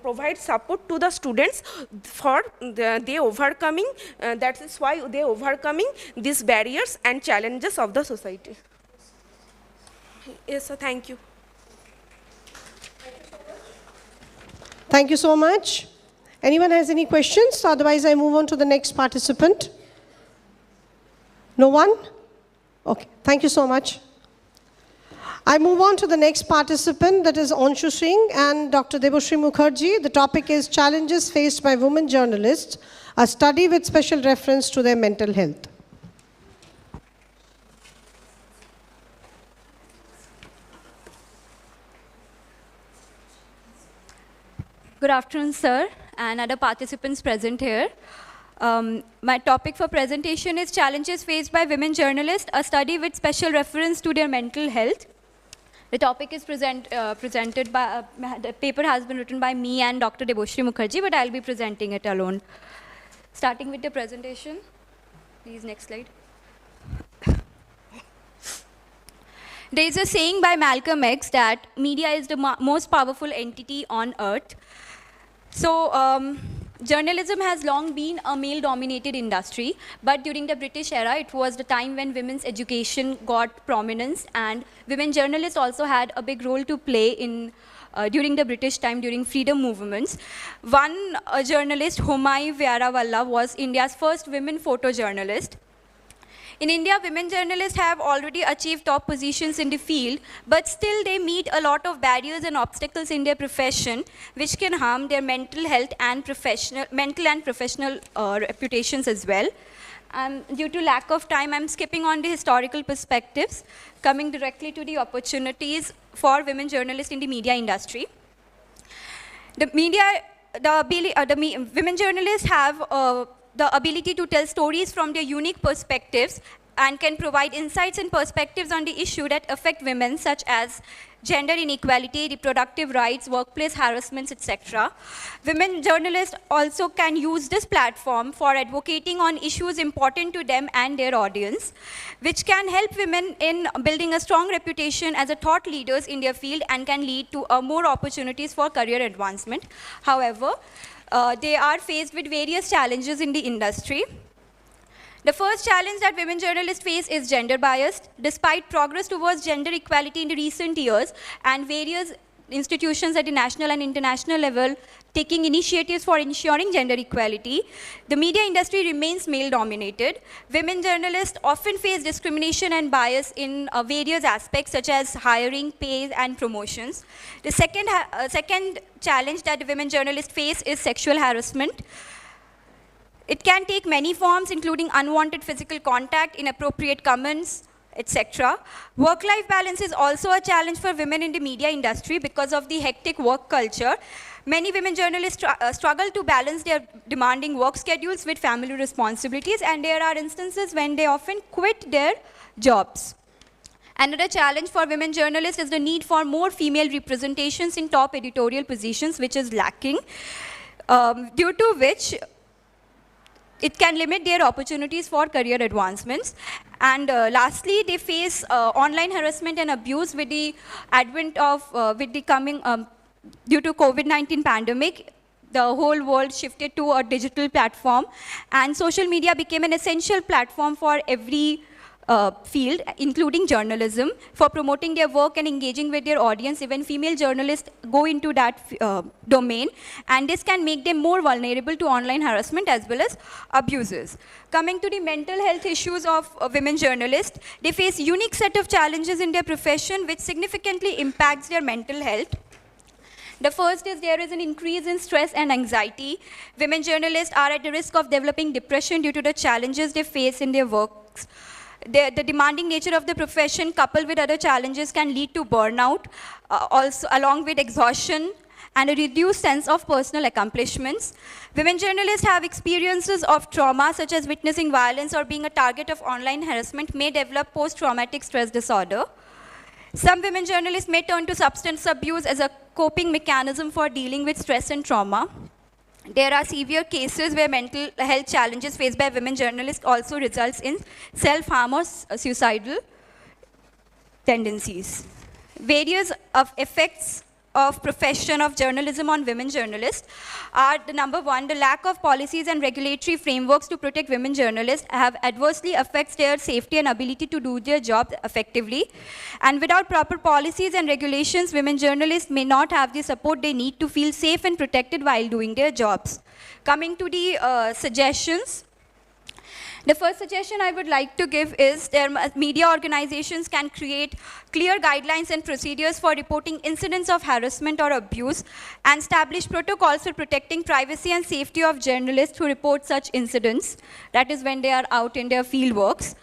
provide support to the students for they overcoming. That is why they overcoming these barriers and challenges of the society. Yes, sir. Thank you. Thank you so much. Anyone has any questions? Otherwise, I move on to the next participant. No one? Okay. Thank you so much. I move on to the next participant, that is Anshu Singh and Dr. Debashri Mukherjee. The topic is Challenges Faced by Women Journalists, a study with special reference to their mental health. Good afternoon, sir, and other participants present here. My topic for presentation is Challenges Faced by Women Journalists, a study with special reference to their mental health. The topic is presented by, the paper has been written by me and Dr. Deboshri Mukherjee, but I'll be presenting it alone. Starting with the presentation. Please, next slide. There is a saying by Malcolm X that media is the most powerful entity on earth. So, journalism has long been a male-dominated industry, but during the British era, it was the time when women's education got prominence, and women journalists also had a big role to play in during the British time, during freedom movements. One journalist, Homayi Vyara was India's first women photojournalist. In India, women journalists have already achieved top positions in the field, but still they meet a lot of barriers and obstacles in their profession, which can harm their mental health and professional reputations as well. Due to lack of time, I'm skipping on the historical perspectives, coming directly to the opportunities for women journalists in the media industry. Women journalists have the ability to tell stories from their unique perspectives and can provide insights and perspectives on the issue that affect women, such as gender inequality, reproductive rights, workplace harassments, etc. Women journalists also can use this platform for advocating on issues important to them and their audience, which can help women in building a strong reputation as a thought leaders in their field and can lead to more opportunities for career advancement. However, they are faced with various challenges in the industry. The first challenge that women journalists face is gender bias. Despite progress towards gender equality in the recent years and various institutions at the national and international level taking initiatives for ensuring gender equality, the media industry remains male-dominated. Women journalists often face discrimination and bias in various aspects such as hiring, pay, and promotions. The second challenge that the women journalists face is sexual harassment. It can take many forms, including unwanted physical contact, inappropriate comments, etc. Work-life balance is also a challenge for women in the media industry because of the hectic work culture. Many women journalists struggle to balance their demanding work schedules with family responsibilities, and there are instances when they often quit their jobs. Another challenge for women journalists is the need for more female representations in top editorial positions, which is lacking, due to which it can limit their opportunities for career advancements. And lastly, they face online harassment and abuse with the advent of, due to COVID-19 pandemic. The whole world shifted to a digital platform, and social media became an essential platform for every field, including journalism, for promoting their work and engaging with their audience. Even female journalists go into that domain, and this can make them more vulnerable to online harassment as well as abuses. Coming to the mental health issues of women journalists, they face a unique set of challenges in their profession which significantly impacts their mental health. The first is there is an increase in stress and anxiety. Women journalists are at the risk of developing depression due to the challenges they face in their works. The demanding nature of the profession, coupled with other challenges, can lead to burnout, also along with exhaustion and a reduced sense of personal accomplishments. Women journalists have experiences of trauma, such as witnessing violence or being a target of online harassment, may develop post-traumatic stress disorder. Some women journalists may turn to substance abuse as a coping mechanism for dealing with stress and trauma. There are severe cases where mental health challenges faced by women journalists also results in self-harm or suicidal tendencies. Various effects of profession of journalism on women journalists are the number one, the lack of policies and regulatory frameworks to protect women journalists have adversely affects their safety and ability to do their job effectively. And without proper policies and regulations, women journalists may not have the support they need to feel safe and protected while doing their jobs. Coming to the suggestions. The first suggestion I would like to give is media organizations can create clear guidelines and procedures for reporting incidents of harassment or abuse and establish protocols for protecting privacy and safety of journalists who report such incidents. That is when they are out in their field works.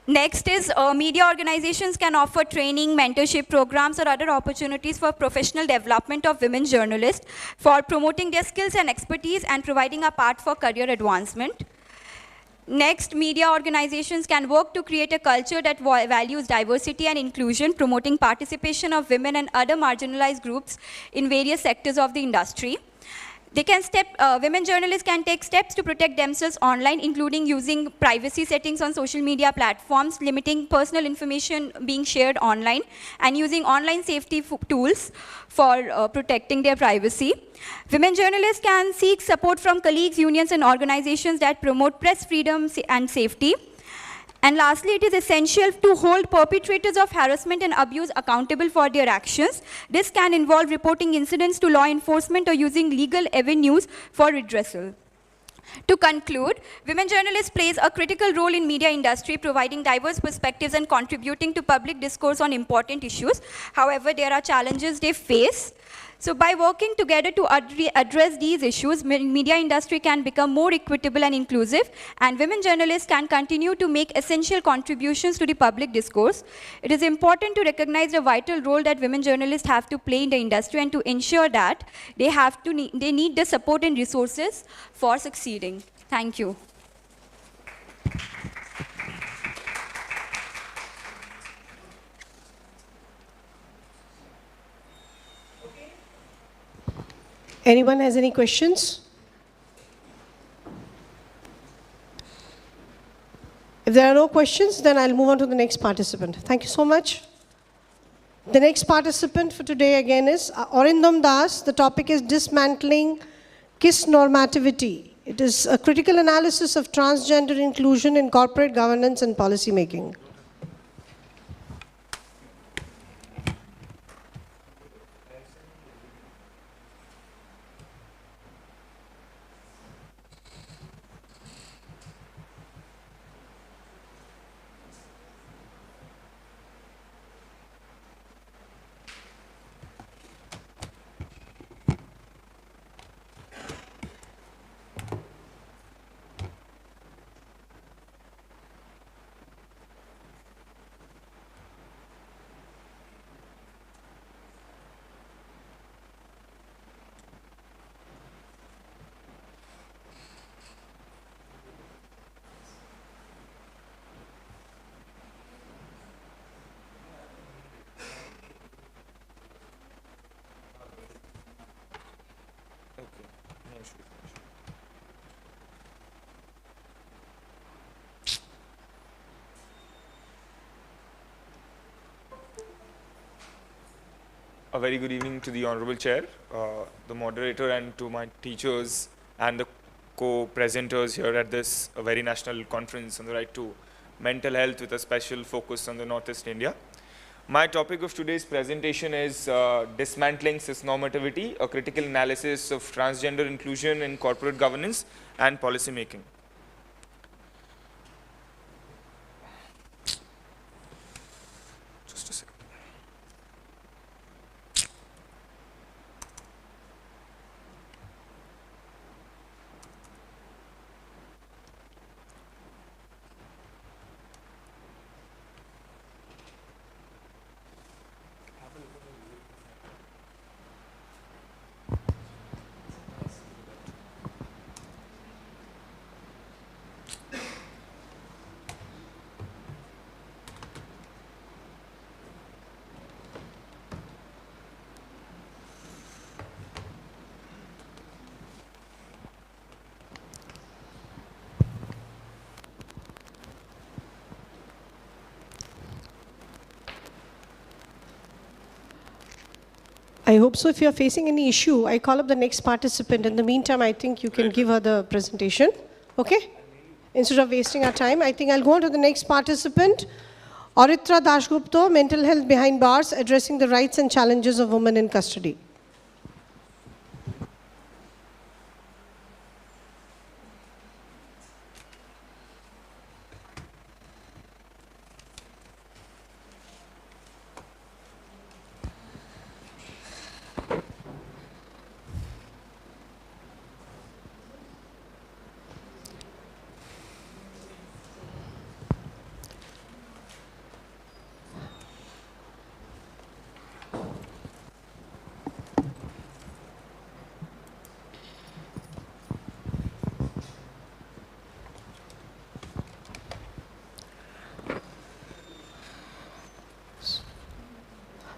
Next is media organizations can offer training, mentorship programs or other opportunities for professional development of women journalists for promoting their skills and expertise and providing a path for career advancement. Next, media organizations can work to create a culture that values diversity and inclusion, promoting participation of women and other marginalized groups in various sectors of the industry. Women journalists can take steps to protect themselves online, including using privacy settings on social media platforms, limiting personal information being shared online, and using online safety tools for protecting their privacy. Women journalists can seek support from colleagues, unions, and organizations that promote press freedom and safety. And lastly, it is essential to hold perpetrators of harassment and abuse accountable for their actions. This can involve reporting incidents to law enforcement or using legal avenues for redressal. To conclude, women journalists plays a critical role in media industry, providing diverse perspectives and contributing to public discourse on important issues. However, there are challenges they face. So by working together to address these issues, media industry can become more equitable and inclusive, and women journalists can continue to make essential contributions to the public discourse. It is important to recognize the vital role that women journalists have to play in the industry and to ensure that they need the support and resources for succeeding. Thank you. Anyone has any questions? If there are no questions, then I'll move on to the next participant. Thank you so much. The next participant for today again is Arindam Das. The topic is dismantling KISS normativity. It is a critical analysis of transgender inclusion in corporate governance and policy making. A very good evening to the Honorable Chair, the moderator, and to my teachers and the co-presenters here at this very national conference on the right to mental health with a special focus on the Northeast India. My topic of today's presentation is dismantling cisnormativity, a critical analysis of transgender inclusion in corporate governance and policy making. Just a second. I hope so. If you're facing any issue, I call up the next participant. In the meantime, I think you can give her the presentation. Okay? Instead of wasting our time, I think I'll go on to the next participant. Aritra Dashgupta, Mental Health Behind Bars, addressing the rights and challenges of women in custody.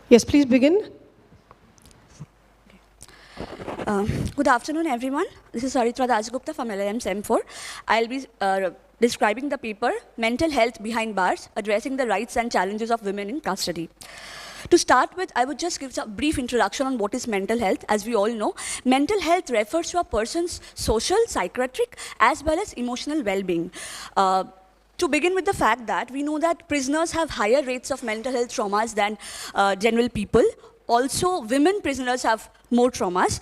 Yes, please begin. Good afternoon, everyone. This is Saritra Dasgupta from LIM SEM4. I'll be describing the paper, Mental Health Behind Bars, Addressing the Rights and Challenges of Women in Custody. To start with, I would just give a brief introduction on what is mental health. As we all know, mental health refers to a person's social, psychiatric, as well as emotional well-being. To begin with the fact that we know that prisoners have higher rates of mental health traumas than general people. Also, women prisoners have more traumas.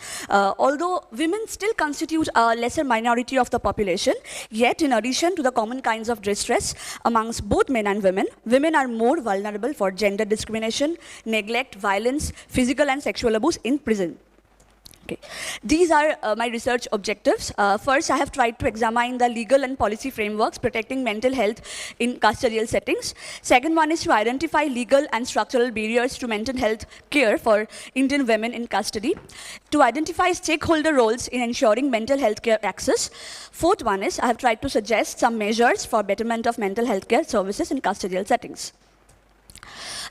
Although women still constitute a lesser minority of the population, yet in addition to the common kinds of distress amongst both men and women are more vulnerable for gender discrimination, neglect, violence, physical and sexual abuse in prison. Okay. These are my research objectives. First, I have tried to examine the legal and policy frameworks protecting mental health in custodial settings. Second one is to identify legal and structural barriers to mental health care for Indian women in custody. To identify stakeholder roles in ensuring mental health care access. Fourth one is I have tried to suggest some measures for betterment of mental health care services in custodial settings.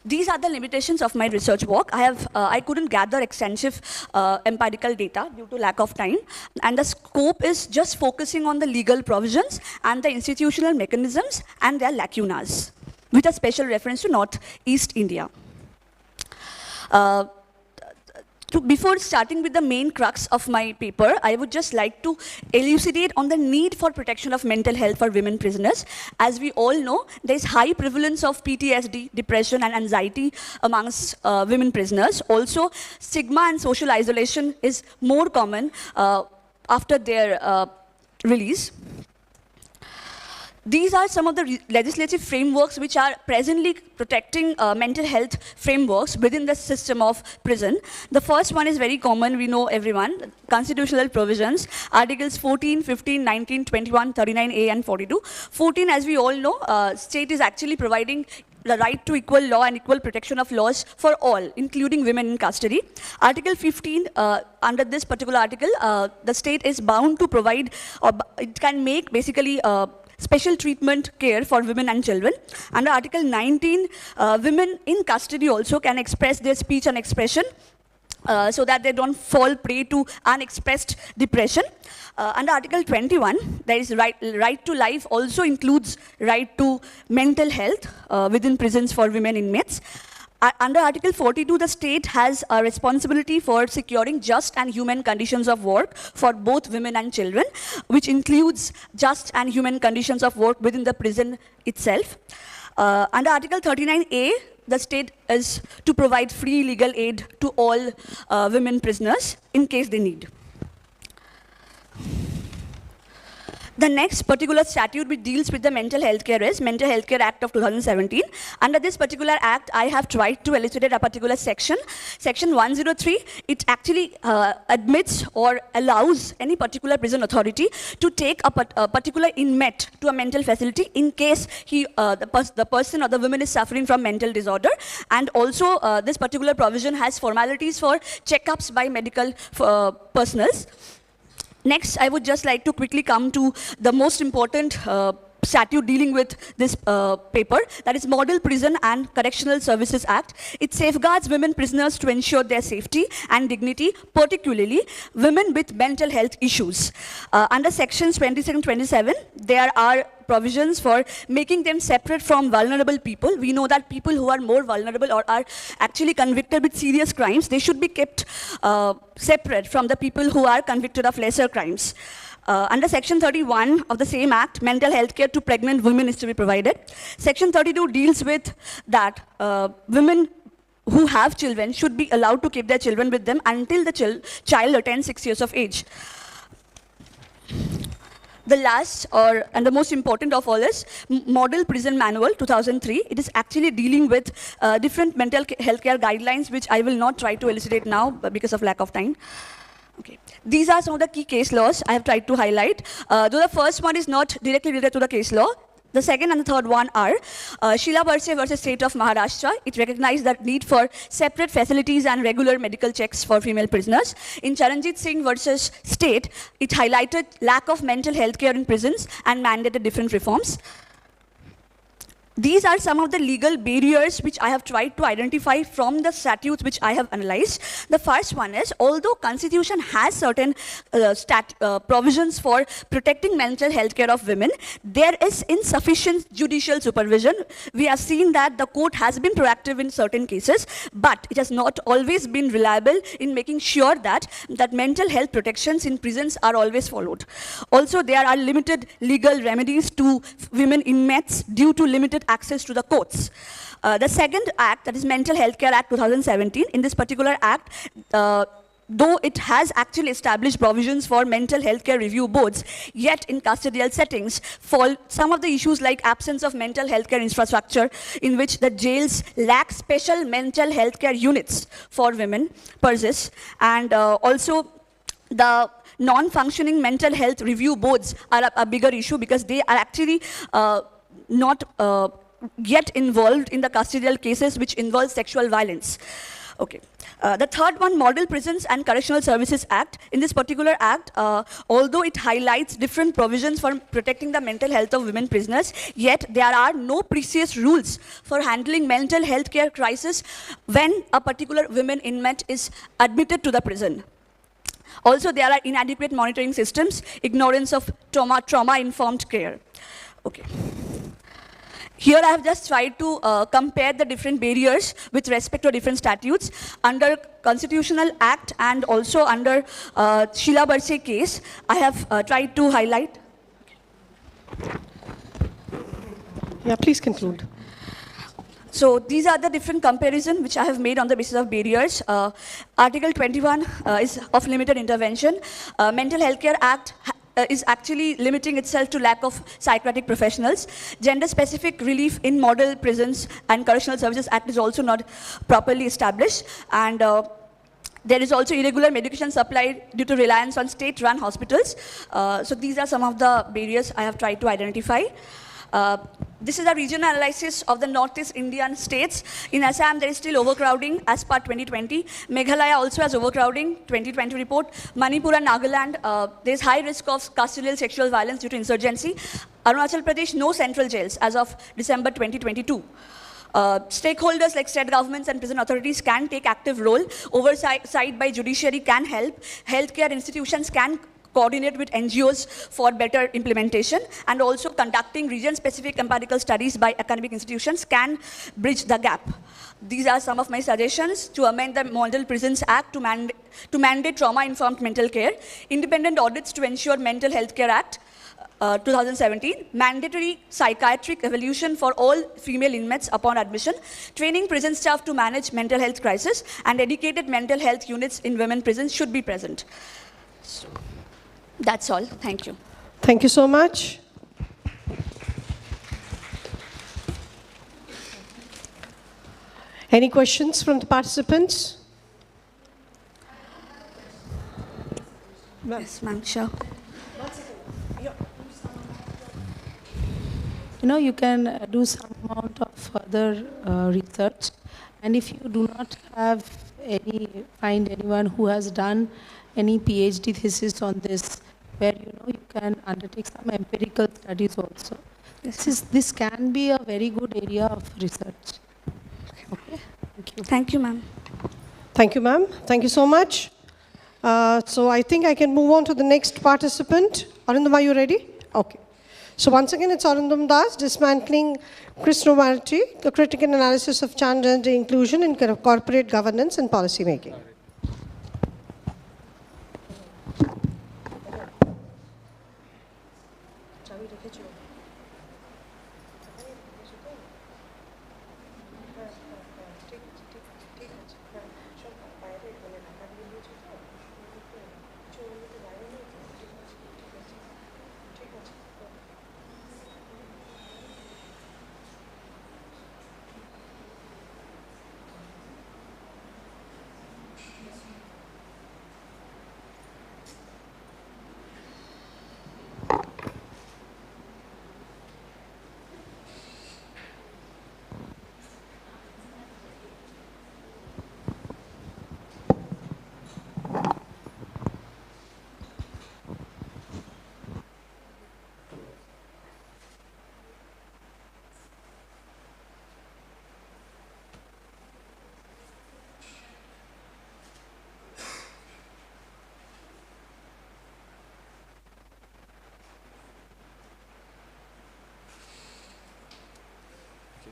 These are the limitations of my research work. I couldn't gather extensive empirical data due to lack of time, and the scope is just focusing on the legal provisions and the institutional mechanisms and their lacunas, with a special reference to Northeast India. Before starting with the main crux of my paper, I would just like to elucidate on the need for protection of mental health for women prisoners. As we all know, there is high prevalence of PTSD, depression and anxiety amongst women prisoners. Also, stigma and social isolation is more common after their release. These are some of the legislative frameworks which are presently protecting mental health frameworks within the system of prison. The first one is very common, we know everyone, constitutional provisions, Articles 14, 15, 19, 21, 39A and 42. 14, as we all know, state is actually providing the right to equal law and equal protection of laws for all, including women in custody. Article 15, under this particular article, the state is bound to provide, or it can make basically special treatment care for women and children. Under Article 19, women in custody also can express their speech and expression so that they don't fall prey to unexpressed depression. Under Article 21, there is right to life also includes right to mental health within prisons for women inmates. Under Article 42, the state has a responsibility for securing just and human conditions of work for both women and children, which includes just and human conditions of work within the prison itself. Under Article 39A, the state is to provide free legal aid to all women prisoners in case they need. The next particular statute which deals with the mental health care is Mental Health Care Act of 2017. Under this particular act, I have tried to elucidate a particular section. Section 103, it actually admits or allows any particular prison authority to take a particular inmate to a mental facility in case the person or the woman is suffering from mental disorder. And also, this particular provision has formalities for checkups by medical personnel. Next, I would just like to quickly come to the most important statute dealing with this paper, that is Model Prison and Correctional Services Act. It safeguards women prisoners to ensure their safety and dignity, particularly women with mental health issues. Under sections 26 and 27, there are provisions for making them separate from vulnerable people. We know that people who are more vulnerable or are actually convicted with serious crimes, they should be kept separate from the people who are convicted of lesser crimes. Under Section 31 of the same Act, mental health care to pregnant women is to be provided. Section 32 deals with that women who have children should be allowed to keep their children with them until the child attains 6 years of age. The last and the most important of all is Model Prison Manual 2003. It is actually dealing with different mental health care guidelines, which I will not try to elucidate now because of lack of time. Okay. These are some of the key case laws I have tried to highlight. Though the first one is not directly related to the case law, the second and the third one are Sheila Barse versus State of Maharashtra. It recognized the need for separate facilities and regular medical checks for female prisoners. In Charanjit Singh versus State, it highlighted lack of mental health care in prisons and mandated different reforms. these are some of the legal barriers which I have tried to identify from the statutes which I have analyzed. The first one is, although Constitution has certain provisions for protecting mental health care of women, there is insufficient judicial supervision. We have seen that the court has been proactive in certain cases, but it has not always been reliable in making sure that mental health protections in prisons are always followed. Also, there are limited legal remedies to women inmates due to limited access to the courts. The second act, that is Mental Health Care Act 2017, in this particular act, though it has actually established provisions for mental health care review boards, yet in custodial settings, fall some of the issues like absence of mental health care infrastructure, in which the jails lack special mental health care units for women, persist, and also the non-functioning mental health review boards are a bigger issue because they are actually not yet involved in the custodial cases which involve sexual violence. Okay. The third one, Model Prisons and Correctional Services Act. In this particular act, although it highlights different provisions for protecting the mental health of women prisoners, yet there are no precise rules for handling mental health care crisis when a particular women inmate is admitted to the prison. Also, there are inadequate monitoring systems, ignorance of trauma-informed care. Okay. Here I have just tried to compare the different barriers with respect to different statutes. Under Constitutional Act and also under Sheila Barse case, I have tried to highlight. Yeah, please conclude. So these are the different comparisons which I have made on the basis of barriers. Article 21 is of limited intervention. Mental Health Care Act is actually limiting itself to lack of psychiatric professionals. Gender-specific relief in Model Prisons and Correctional Services Act is also not properly established. And there is also irregular medication supply due to reliance on state-run hospitals. So these are some of the barriers I have tried to identify. This is a regional analysis of the Northeast Indian states. In Assam, there is still overcrowding as per 2020. Meghalaya also has overcrowding, 2020 report. Manipur and Nagaland, there is high risk of custodial sexual violence due to insurgency. Arunachal Pradesh, no central jails as of December 2022. Stakeholders like state governments and prison authorities can take active role. Oversight by judiciary can help. Healthcare institutions can coordinate with NGOs for better implementation, and also conducting region-specific empirical studies by academic institutions can bridge the gap. These are some of my suggestions: to amend the Model Prisons Act to mandate trauma-informed mental care, independent audits to ensure Mental Health Care Act 2017, mandatory psychiatric evaluation for all female inmates upon admission, training prison staff to manage mental health crisis, and dedicated mental health units in women prisons should be present. So, that's all. Thank you. Thank you so much. Any questions from the participants? Yes, ma'am, sure. You can do some amount of further research, and if you do not find anyone who has done any PhD thesis on this, where you can undertake some empirical studies also. This can be a very good area of research. Okay, thank you. Thank you, ma'am. Thank you, ma'am. Thank you so much. So I think I can move on to the next participant. Arundam, are you ready? Okay. So once again, it's Arundam Das, Dismantling Christonormativity, the critical analysis of transgender inclusion in corporate governance and policy making.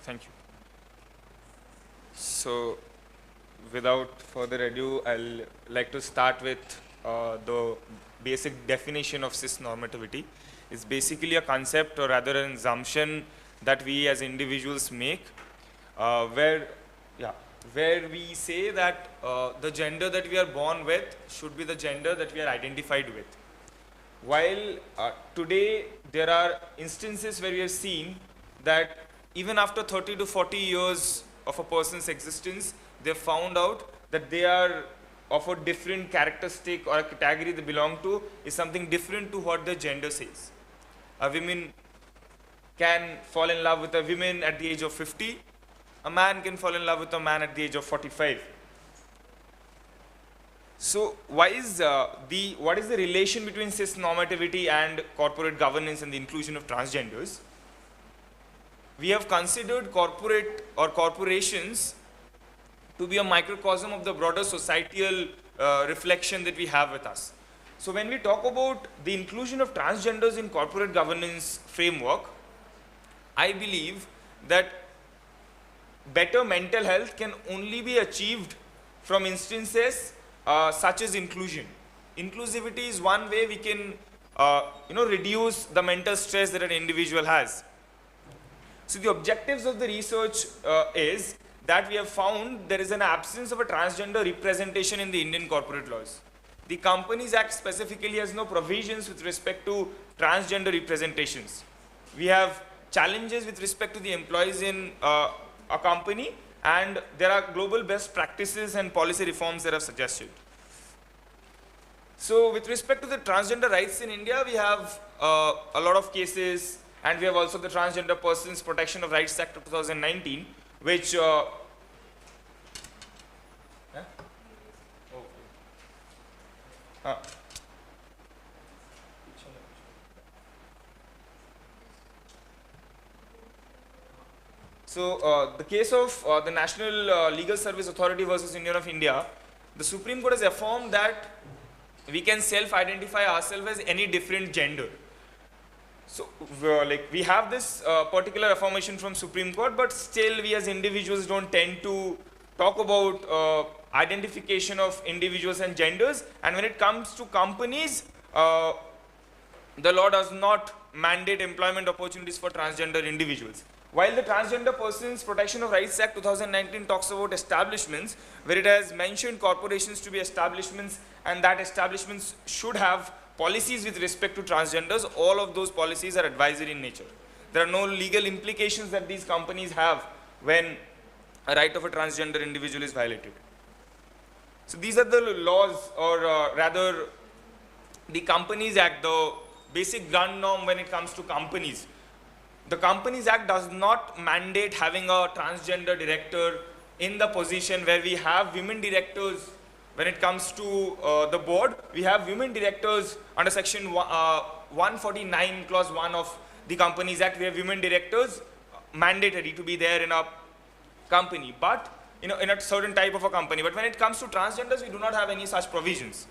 Thank you. So, without further ado, I'll like to start with the basic definition of cis-normativity. It's basically a concept, or rather an assumption, that we as individuals make, where we say that the gender that we are born with should be the gender that we are identified with. While today there are instances where we have seen that even after 30 to 40 years of a person's existence, they found out that they are of a different characteristic, or a category they belong to is something different to what the gender says. A woman can fall in love with a woman at the age of 50. A man can fall in love with a man at the age of 45. So what is the relation between cis-normativity and corporate governance and the inclusion of transgenders? We have considered corporations to be a microcosm of the broader societal reflection that we have with us. So when we talk about the inclusion of transgenders in corporate governance framework, I believe that better mental health can only be achieved from instances such as inclusion. Inclusivity is one way we can reduce the mental stress that an individual has. So the objectives of the research is that we have found there is an absence of a transgender representation in the Indian corporate laws. The Companies Act specifically has no provisions with respect to transgender representations. We have challenges with respect to the employees in a company, and there are global best practices and policy reforms that are suggested. So with respect to the transgender rights in India, we have a lot of cases, and we have also the Transgender Persons Protection of Rights Act of 2019, which So the case of the National Legal Service Authority versus Union of India, the Supreme Court has affirmed that we can self-identify ourselves as any different gender. So we have this particular affirmation from Supreme Court, but still we as individuals don't tend to talk about identification of individuals and genders. And when it comes to companies, the law does not mandate employment opportunities for transgender individuals. While the Transgender Persons Protection of Rights Act 2019 talks about establishments, where it has mentioned corporations to be establishments, and that establishments should have policies with respect to transgenders, all of those policies are advisory in nature. There are no legal implications that these companies have when a right of a transgender individual is violated. So these are the laws, or rather the Companies Act, the basic gun norm when it comes to companies. The Companies Act does not mandate having a transgender director in the position where we have women directors. When it comes to the board, we have women directors under section 149 clause 1 of the Companies Act. We have women directors mandatory to be there in a company, but in a certain type of a company. But when it comes to transgenders, we do not have any such provisions.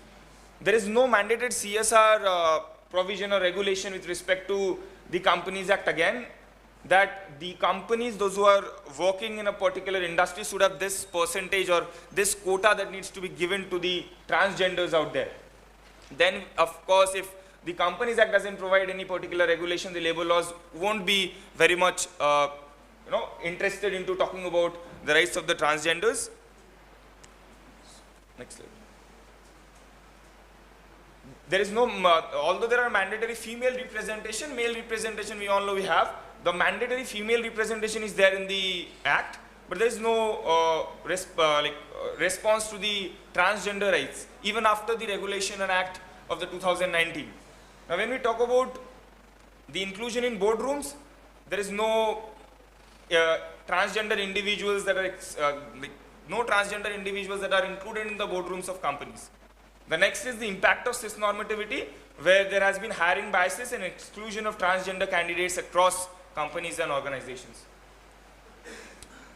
There is no mandated CSR provision or regulation with respect to the Companies Act again, that the companies, those who are working in a particular industry, should have this percentage or this quota that needs to be given to the transgenders out there. Then, of course, if the Companies Act doesn't provide any particular regulation, the labor laws won't be very much interested into talking about the rights of the transgenders. Next slide. There is no, although there are mandatory female representation, male representation we all know we have. The mandatory female representation is there in the Act, but there is no response to the transgender rights, even after the regulation and Act of the 2019. Now when we talk about the inclusion in boardrooms, there is no transgender individuals that are, no transgender individuals that are included in the boardrooms of companies. The next is the impact of cis-normativity, where there has been hiring biases and exclusion of transgender candidates across companies and organizations.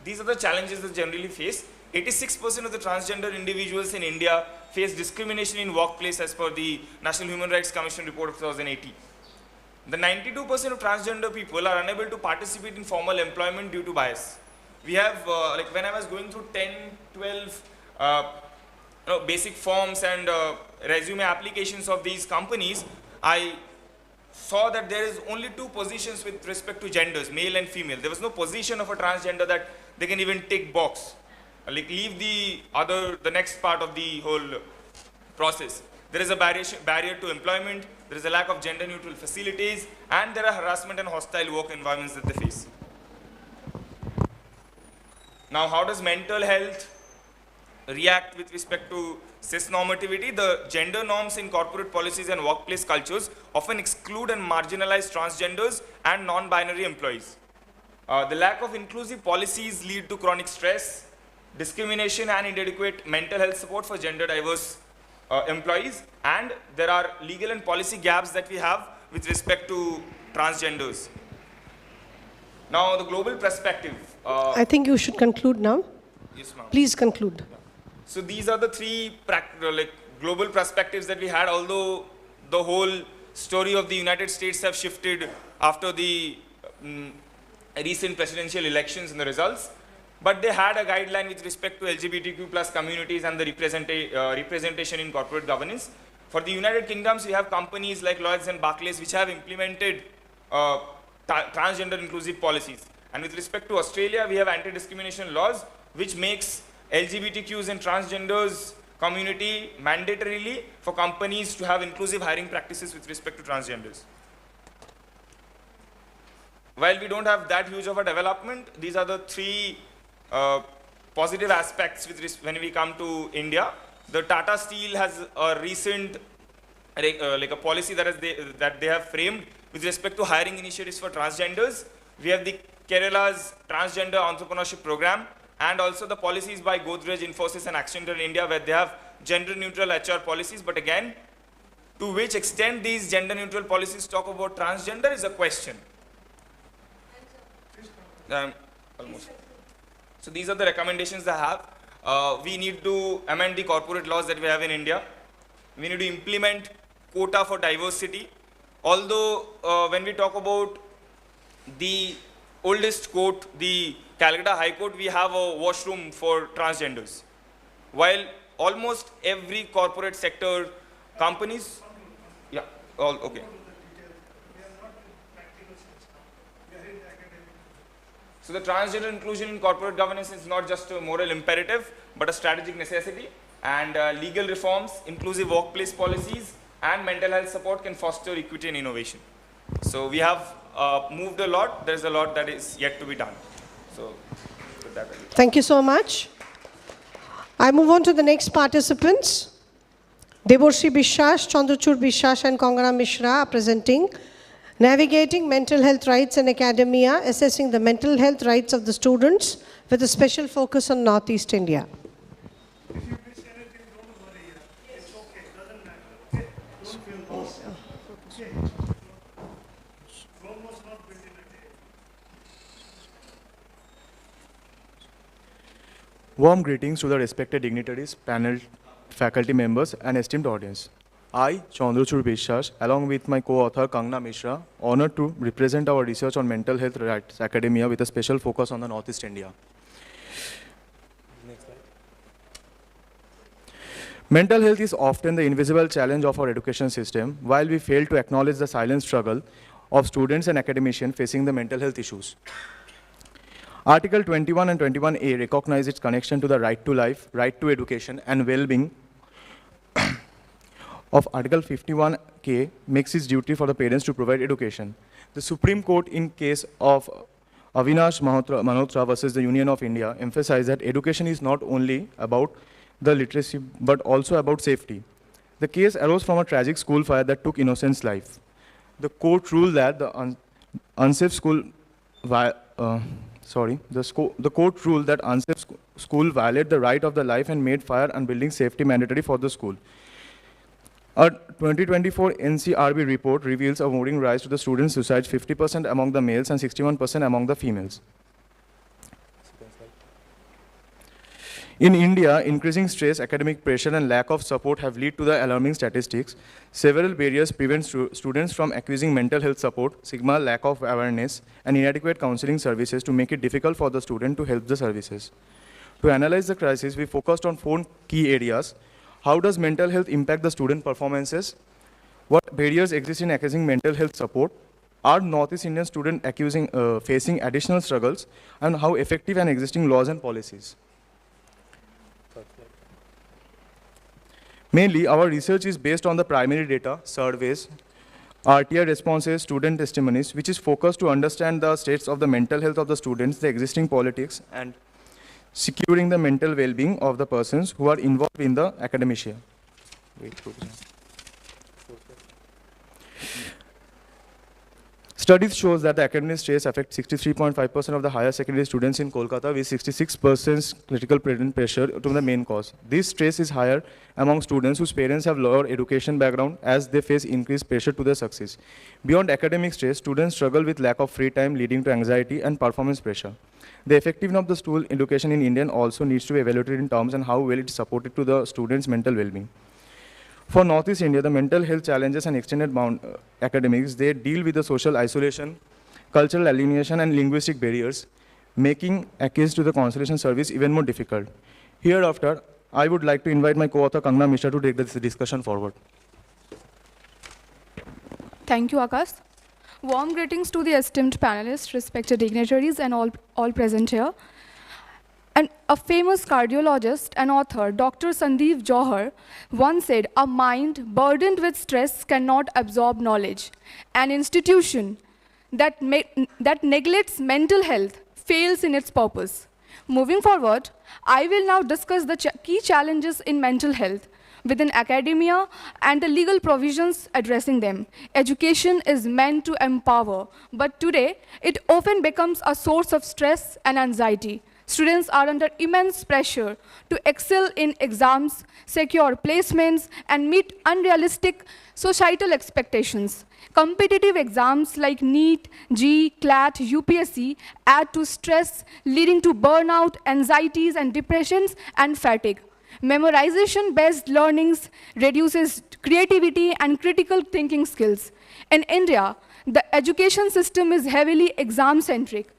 These are the challenges that generally face. 86% of the transgender individuals in India face discrimination in workplace as per the National Human Rights Commission report of 2018. the 92% of transgender people are unable to participate in formal employment due to bias. We have, like when I was going through 10, 12 basic forms and resume applications of these companies, I saw that there is only 2 positions with respect to genders, male and female. There was no position of a transgender that they can even tick box, like leave the next part of the whole process. There is a barrier to employment, there is a lack of gender neutral facilities, and there are harassment and hostile work environments that they face. Now, how does mental health react with respect to cis normativity? The gender norms in corporate policies and workplace cultures often exclude and marginalize transgenders and non-binary employees. The lack of inclusive policies lead to chronic stress, discrimination, and inadequate mental health support for gender diverse employees, and there are legal and policy gaps that we have with respect to transgenders. Now, the global perspective. I think you should conclude now. Yes, ma'am. Please conclude. So these are the 3 global perspectives that we had, although the whole story of the United States have shifted after the recent presidential elections and the results. But they had a guideline with respect to LGBTQ plus communities and the representation in corporate governance. For the United Kingdoms, we have companies like Lloyds and Barclays which have implemented transgender inclusive policies. And with respect to Australia, we have anti-discrimination laws which makes LGBTQs and transgenders community mandatorily for companies to have inclusive hiring practices with respect to transgenders. While we don't have that huge of a development, these are the 3 positive aspects when we come to India. The Tata Steel has a recent like a policy that they have framed with respect to hiring initiatives for transgenders. We have the Kerala's transgender entrepreneurship program, and also the policies by Godrej, Infosys, and Accenture in India, where they have gender neutral HR policies. But again, to which extent these gender neutral policies talk about transgender is a question. Almost. So these are the recommendations I have. We need to amend the corporate laws that we have in India. We need to implement quota for diversity. Although when we talk about the oldest court, the Calcutta High Court, we have a washroom for transgenders. While almost every corporate sector companies, yeah, all okay. So the transgender inclusion in corporate governance is not just a moral imperative, but a strategic necessity. And legal reforms, inclusive workplace policies, and mental health support can foster equity and innovation. So we have moved a lot. There's a lot that is yet to be done. So with that, Thank you so much. I move on to the next participants. Deborshi Biswas, Chandrachud Biswas, and Kongana Mishra are presenting Navigating Mental Health Rights in Academia, Assessing the Mental Health Rights of the Students with a special focus on Northeast India. If you miss anything, don't worry. It's okay. Doesn't matter. Okay? Don't feel lost. Okay. Rome was not built in a day. Warm greetings to the respected dignitaries, panel, faculty members, and esteemed audience. I, Chandrachud Biswas, along with my co-author Kongana Mishra, honored to represent our research on mental health rights academia with a special focus on the Northeast India. Next slide. Mental health is often the invisible challenge of our education system, while we fail to acknowledge the silent struggle of students and academicians facing the mental health issues. Article 21 and 21A recognize its connection to the right to life, right to education, and well-being. Of Article 51K makes its duty for the parents to provide education. The Supreme Court in case of Avinash Malhotra versus the Union of India emphasized that education is not only about the literacy but also about safety. The case arose from a tragic school fire that took innocents' life. The court ruled that the unsafe school the court ruled that unsafe school violated the right of the life and made fire and building safety mandatory for the school. A 2024 NCRB report reveals a worrying rise to the student suicide, 50% among the males and 61% among the females. In India, increasing stress, academic pressure, and lack of support have led to the alarming statistics. Several barriers prevent students from accessing mental health support, stigma, lack of awareness, and inadequate counseling services to make it difficult for the student to help the services. To analyze the crisis, we focused on 4 key areas. How does mental health impact the student performances? What barriers exist in accessing mental health support? Are Northeast Indian students facing additional struggles? And how effective are existing laws and policies? Mainly, our research is based on the primary data, surveys, RTI responses, student testimonies, which is focused to understand the states of the mental health of the students, the existing politics, and securing the mental well-being of the persons who are involved in the academia. Studies shows that the academic stress affects 63.5% of the higher secondary students in Kolkata, with 66% critical parent pressure to the main cause. This stress is higher among students whose parents have lower education background, as they face increased pressure to their success. Beyond academic stress, students struggle with lack of free time, leading to anxiety and performance pressure. The effectiveness of the school education in India also needs to be evaluated in terms of how well it is supported to the students' mental well-being. For Northeast India, the mental health challenges and extended academics, they deal with the social isolation, cultural alienation, and linguistic barriers, making access to the consultation service even more difficult. Hereafter, I would like to invite my co-author Kangna Mishra to take this discussion forward. Thank you, Akash. Warm greetings to the esteemed panelists, respected dignitaries, and all present here. And a famous cardiologist and author, Dr. Sandeep Jauhar, once said, "A mind burdened with stress cannot absorb knowledge. An institution that neglects mental health fails in its purpose." Moving forward, I will now discuss the key challenges in mental health within academia and the legal provisions addressing them. Education is meant to empower, but today it often becomes a source of stress and anxiety. Students are under immense pressure to excel in exams, secure placements, and meet unrealistic societal expectations. Competitive exams like NEET, JEE, CLAT, UPSC add to stress, leading to burnout, anxieties, and depressions and fatigue. Memorization-based learnings reduces creativity and critical thinking skills. In India, the education system is heavily exam-centric.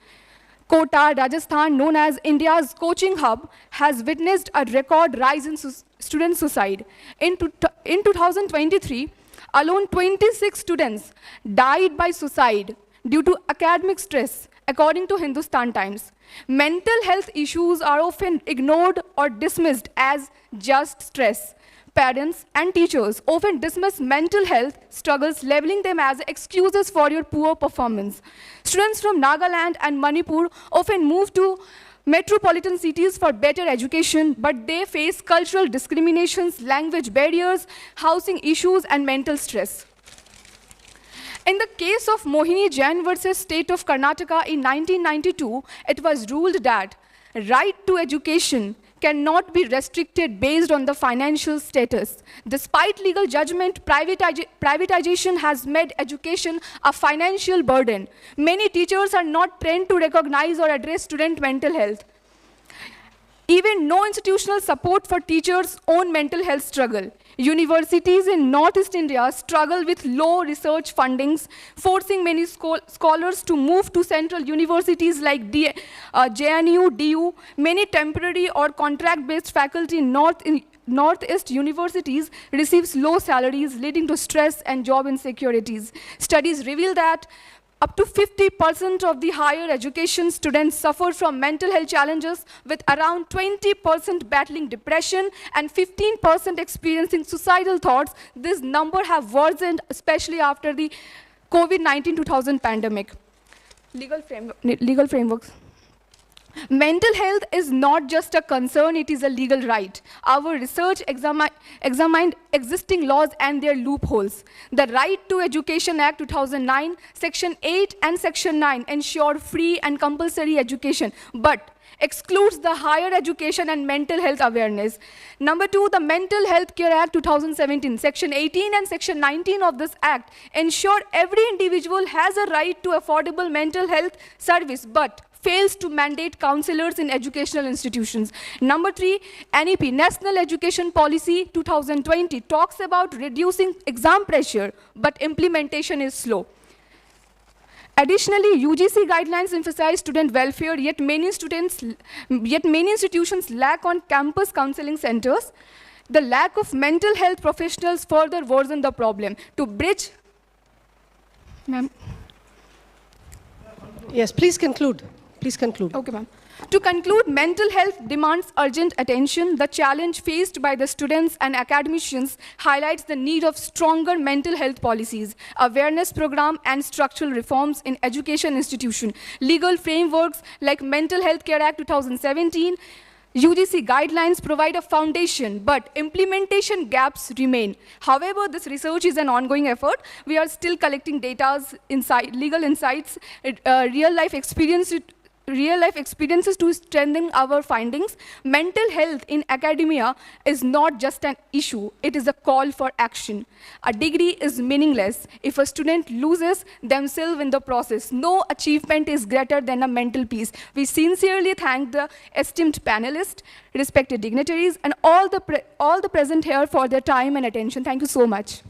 Kota, Rajasthan, known as India's coaching hub, has witnessed a record rise in student suicide. In 2023, alone 26 students died by suicide due to academic stress, according to Hindustan Times. Mental health issues are often ignored or dismissed as just stress. Parents and teachers often dismiss mental health struggles, labeling them as excuses for your poor performance. Students from Nagaland and Manipur often move to metropolitan cities for better education, but they face cultural discriminations, language barriers, housing issues, and mental stress. In the case of Mohini Jain versus State of Karnataka in 1992, it was ruled that right to education cannot be restricted based on the financial status. Despite legal judgment, privatization has made education a financial burden. Many teachers are not trained to recognize or address student mental health. Even no institutional support for teachers' own mental health struggle. Universities in Northeast India struggle with low research fundings, forcing many scholars to move to central universities like JNU, DU. Many temporary or contract-based faculty in Northeast universities receives low salaries, leading to stress and job insecurities. Studies reveal that up to 50% of the higher education students suffer from mental health challenges, with around 20% battling depression and 15% experiencing suicidal thoughts. This number have worsened, especially after the COVID-19 2000 pandemic. Legal frameworks. Mental health is not just a concern, it is a legal right. Our research examined existing laws and their loopholes. The Right to Education Act 2009, Section 8 and Section 9 ensure free and compulsory education, but excludes the higher education and mental health awareness. Number 2, the Mental Health Care Act 2017, Section 18 and Section 19 of this act ensure every individual has a right to affordable mental health service, but fails to mandate counselors in educational institutions. Number 3, NEP, National Education Policy 2020, talks about reducing exam pressure, but implementation is slow. Additionally, UGC guidelines emphasize student welfare, yet many institutions lack on campus counseling centers. The lack of mental health professionals further worsen the problem. To bridge, ma'am. Yes, please conclude. Please conclude. Okay, ma'am. To conclude, mental health demands urgent attention. The challenge faced by the students and academicians highlights the need of stronger mental health policies, awareness program, and structural reforms in education institutions. Legal frameworks like Mental Health Care Act 2017, UGC guidelines provide a foundation, but implementation gaps remain. However, this research is an ongoing effort. We are still collecting data, legal insights, real-life experiences to strengthen our findings. Mental health in academia is not just an issue, it is a call for action. A degree is meaningless if a student loses themselves in the process. No achievement is greater than a mental peace. We sincerely thank the esteemed panelists, respected dignitaries, and all the present here for their time and attention. Thank you so much.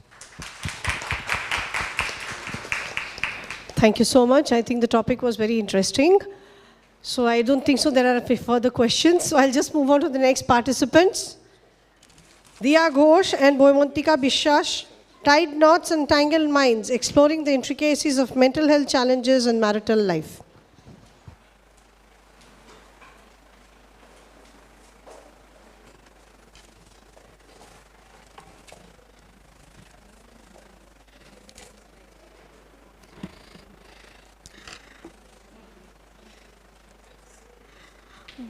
Thank you so much. I think the topic was very interesting. So I don't think so there are further questions. So I'll just move on to the next participants. Diya Ghosh and Boymontika Bishwash, Tied Knots and Tangled Minds, exploring the intricacies of mental health challenges and marital life.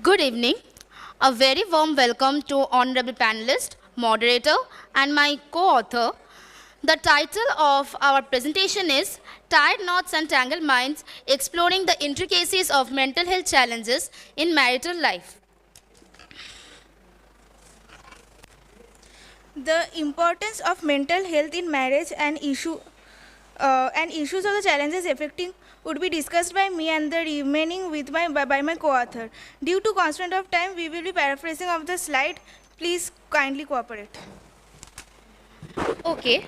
Good evening. A very warm welcome to honorable panelist, moderator, and my co-author. The title of our presentation is Tied Knots and Tangled Minds, Exploring the Intricacies of Mental Health Challenges in Marital Life. The importance of mental health in marriage and issues of the challenges affecting would be discussed by me and the remaining by my co-author. Due to constraint of time, we will be paraphrasing of the slide. Please kindly cooperate. Okay.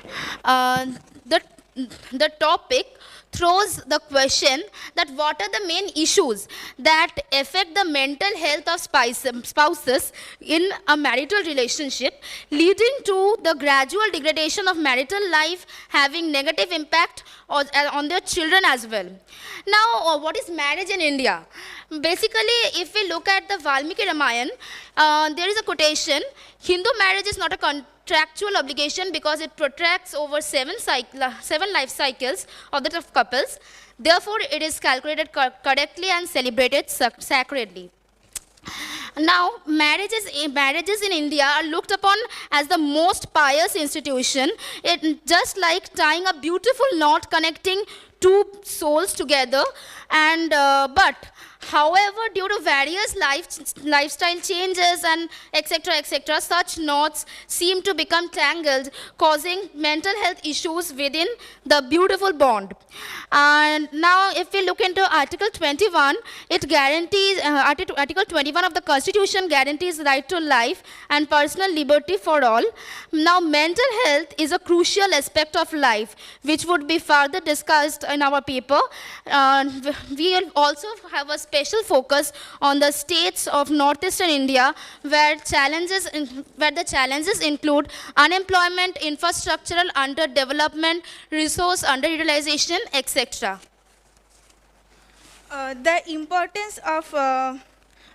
The topic throws the question that what are the main issues that affect the mental health of spouses in a marital relationship, leading to the gradual degradation of marital life, having negative impact on their children as well. Now, what is marriage in India? Basically, if we look at the Valmiki Ramayana, there is a quotation, Hindu marriage is not a contractual obligation because it protracts over 7 life cycles of the couples. Therefore, it is calculated correctly and celebrated sacredly. Now, marriages in India are looked upon as the most pious institution. It just like tying a beautiful knot connecting two souls together, and but however, due to various lifestyle changes and etc., such knots seem to become tangled, causing mental health issues within the beautiful bond. And now, if we look into Article 21, it guarantees, Article 21 of the Constitution guarantees the right to life and personal liberty for all. Now, mental health is a crucial aspect of life, which would be further discussed in our paper. We will also have a special focus on the states of northeastern India, where the challenges include unemployment, infrastructural underdevelopment, resource underutilization, etc. The importance of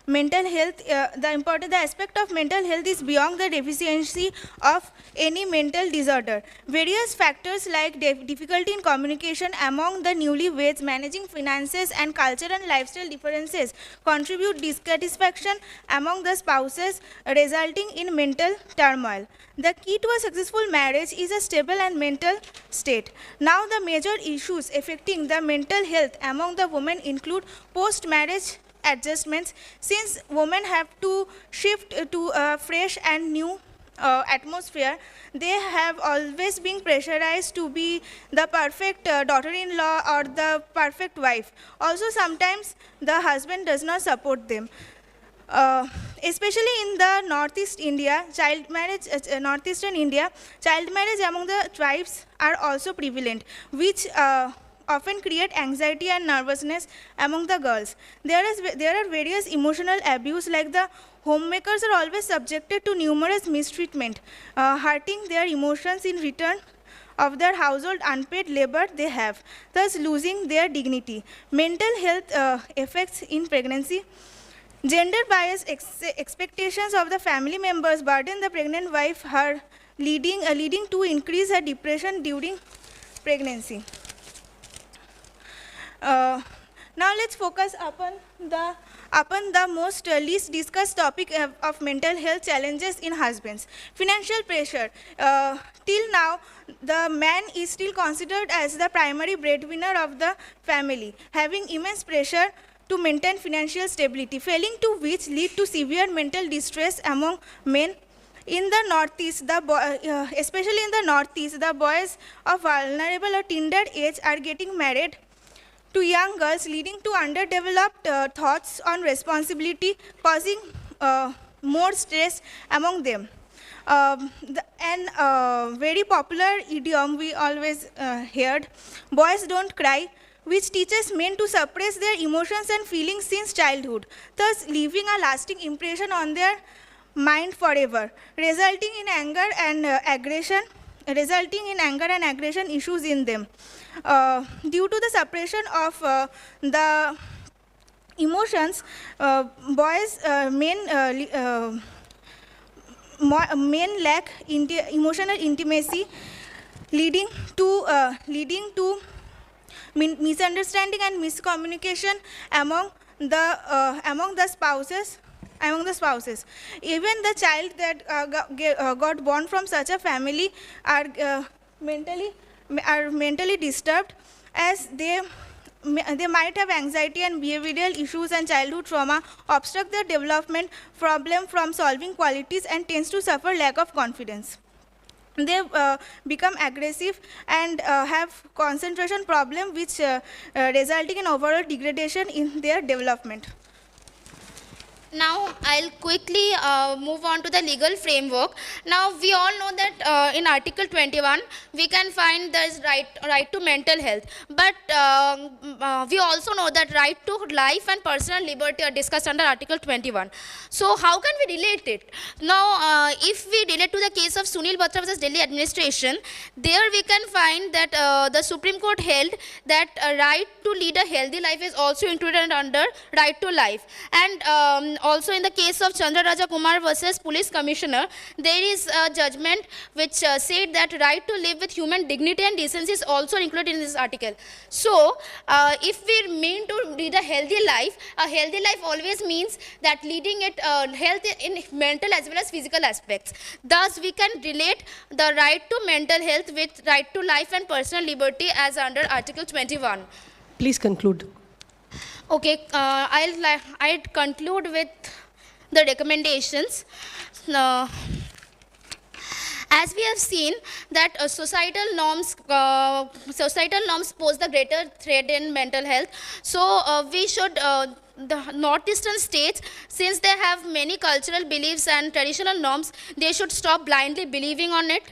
mental health, the aspect of mental health is beyond the deficiency of any mental disorder. Various factors like difficulty in communication among the newlyweds, managing finances, and cultural and lifestyle differences contribute dissatisfaction among the spouses, resulting in mental turmoil. The key to a successful marriage is a stable and mental state. Now, the major issues affecting the mental health among the women include post-marriage adjustments, since women have to shift to a fresh and new atmosphere, they have always been pressurized to be the perfect daughter-in-law or the perfect wife. Also, sometimes the husband does not support them. Especially in the northeast India, northeastern India, child marriage among the tribes are also prevalent, which often create anxiety and nervousness among the girls. There are various emotional abuse, like the homemakers are always subjected to numerous mistreatment, hurting their emotions in return of their household unpaid labor they have, thus losing their dignity. Mental health effects in pregnancy. Gender bias expectations of the family members burden the pregnant wife, her leading to increase her depression during pregnancy. Now let's focus upon the most least discussed topic of mental health challenges in husbands. Financial pressure. Till now, the man is still considered as the primary breadwinner of the family, having immense pressure to maintain financial stability, failing to which lead to severe mental distress among men. In the northeast, especially in the northeast, the boys of vulnerable or tender age are getting married to young girls, leading to underdeveloped thoughts on responsibility, causing more stress among them. Very popular idiom we always heard, boys don't cry, which teaches men to suppress their emotions and feelings since childhood, thus leaving a lasting impression on their mind forever, resulting in anger and aggression issues in them. Due to the suppression of the emotions, men lack emotional intimacy, leading to misunderstanding and miscommunication among the spouses. Even the child that got born from such a family are mentally disturbed, as they might have anxiety and behavioral issues, and childhood trauma obstruct their development, problem from solving qualities, and tends to suffer lack of confidence. They become aggressive and have concentration problem, which resulting in overall degradation in their development. Now, I'll quickly move on to the legal framework. Now, we all know that in Article 21, we can find there's right to mental health. But we also know that right to life and personal liberty are discussed under Article 21. So, how can we relate it? Now, if we relate to the case of Sunil Batra versus Delhi administration, there we can find that the Supreme Court held that right to lead a healthy life is also included under right to life. And also in the case of Chandra Raja Kumar versus Police Commissioner, there is a judgment which said that right to live with human dignity and decency is also included in this article. So, if we mean to lead a healthy life always means that leading it health in mental as well as physical aspects. Thus, we can relate the right to mental health with right to life and personal liberty as under Article 21. Please conclude. Okay, I'll conclude with the recommendations. As we have seen that societal norms pose the greater threat in mental health. So we should, the northeastern states, since they have many cultural beliefs and traditional norms, they should stop blindly believing on it.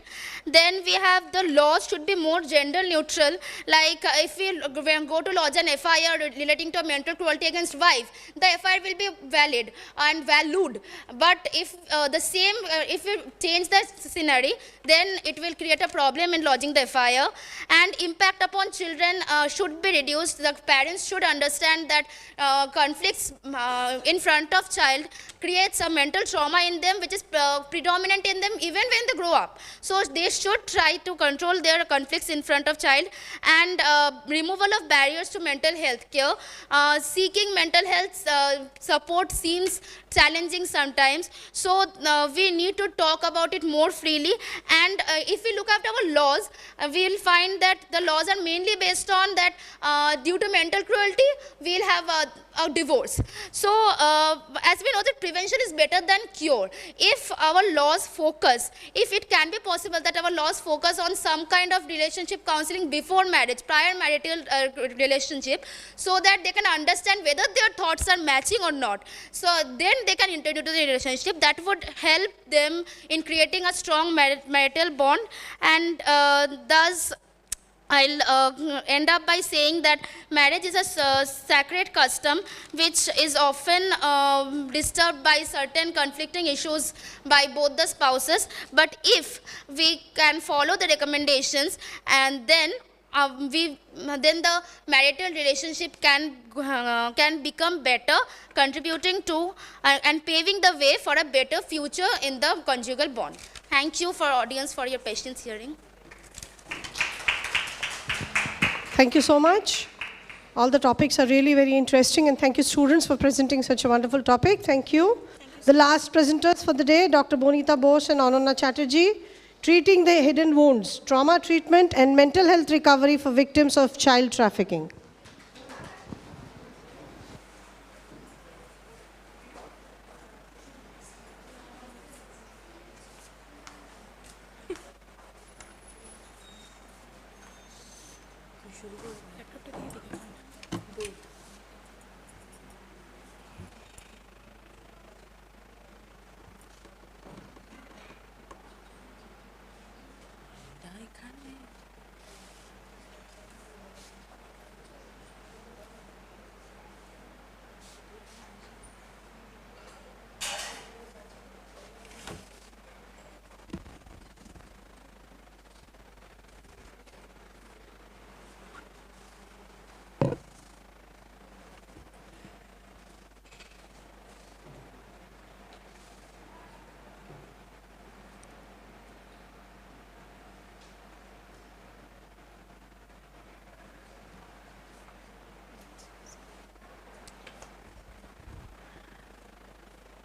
Then we have the laws should be more gender neutral. Like if we go to lodge an FIR relating to mental cruelty against wife, the FIR will be valid and valued. But if if we change the scenario, then it will create a problem in lodging the FIR. And impact upon children should be reduced. The parents should understand that conflicts in front of child creates a mental trauma in them, which is predominant in them even when they grow up. So they should try to control their conflicts in front of child. And removal of barriers to mental health care. Seeking mental health support seems challenging sometimes. So we need to talk about it more freely. And if we look at our laws, we will find that the laws are mainly based on that due to mental cruelty, we will have a divorce. So as we know that prevention is better than cure. If our laws focus, if it can be possible that our laws focus on some kind of relationship counseling before marriage, prior marital relationship, so that they can understand whether their thoughts are matching or not. So then they can enter into the relationship. That would help them in creating a strong marital bond, and thus I'll end up by saying that marriage is a sacred custom which is often disturbed by certain conflicting issues by both the spouses. But if we can follow the recommendations, and then then the marital relationship can become better, contributing to and paving the way for a better future in the conjugal bond. Thank you for audience for your patience hearing. Thank you so much. All the topics are really very interesting, and thank you students for presenting such a wonderful topic. Thank you. The last presenters for the day, Dr. Bonita Bose and Ananya Chatterjee, treating the hidden wounds, trauma treatment and mental health recovery for victims of child trafficking.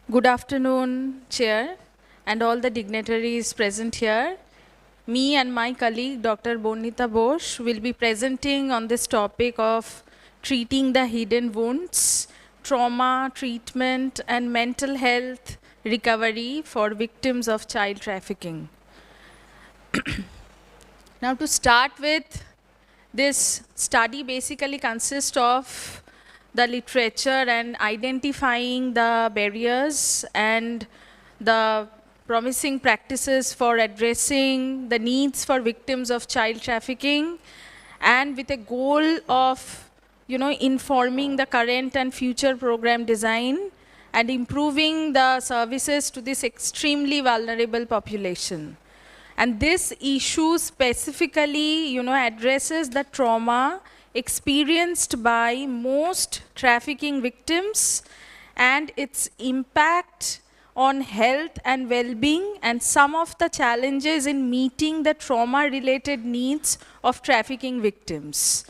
Good afternoon, Chair, and all the dignitaries present here. Me and my colleague, Dr. Bonita Bose, will be presenting on this topic of treating the hidden wounds, trauma, treatment, and mental health recovery for victims of child trafficking. Now, to start with, this study basically consists of the literature and identifying the barriers and the promising practices for addressing the needs for victims of child trafficking, and with a goal of, informing the current and future program design and improving the services to this extremely vulnerable population. And this issue specifically, addresses the trauma experienced by most trafficking victims and its impact on health and well-being, and some of the challenges in meeting the trauma-related needs of trafficking victims.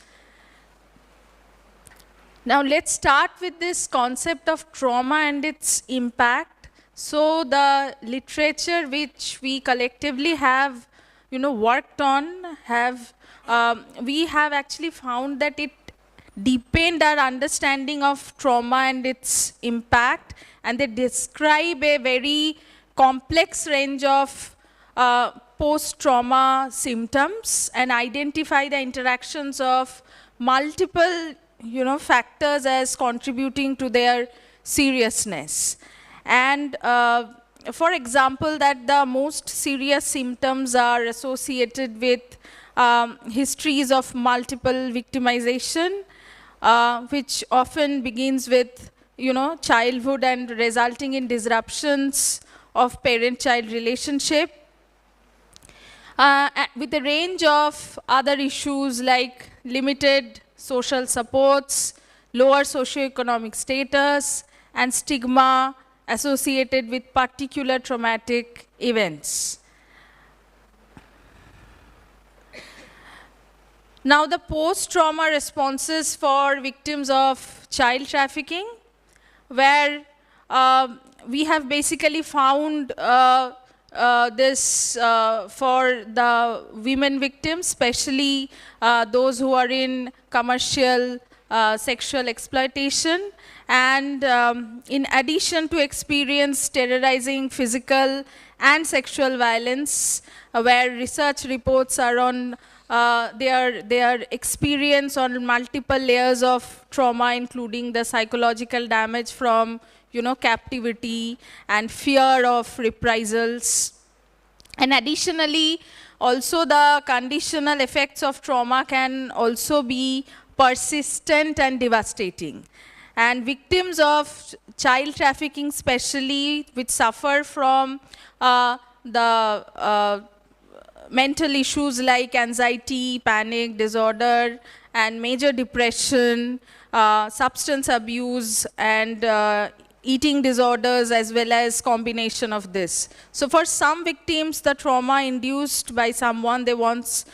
Now let's start with this concept of trauma and its impact. So the literature which we collectively have, worked on, we have actually found that it deepened our understanding of trauma and its impact, and they describe a very complex range of post-trauma symptoms and identify the interactions of multiple, factors as contributing to their seriousness. And for example, that the most serious symptoms are associated with histories of multiple victimization, which often begins with, childhood and resulting in disruptions of parent-child relationship, with a range of other issues like limited social supports, lower socioeconomic status, and stigma associated with particular traumatic events. Now, the post-trauma responses for victims of child trafficking, where we have basically found this for the women victims, especially those who are in commercial sexual exploitation, and in addition to experience terrorizing physical and sexual violence, where research reports are on their experience on multiple layers of trauma, including the psychological damage from captivity and fear of reprisals. And additionally, also the conditional effects of trauma can also be persistent and devastating. And victims of child trafficking especially, which suffer from the mental issues like anxiety, panic disorder, and major depression, substance abuse, and eating disorders, as well as combination of this. So for some victims, the trauma induced by someone they once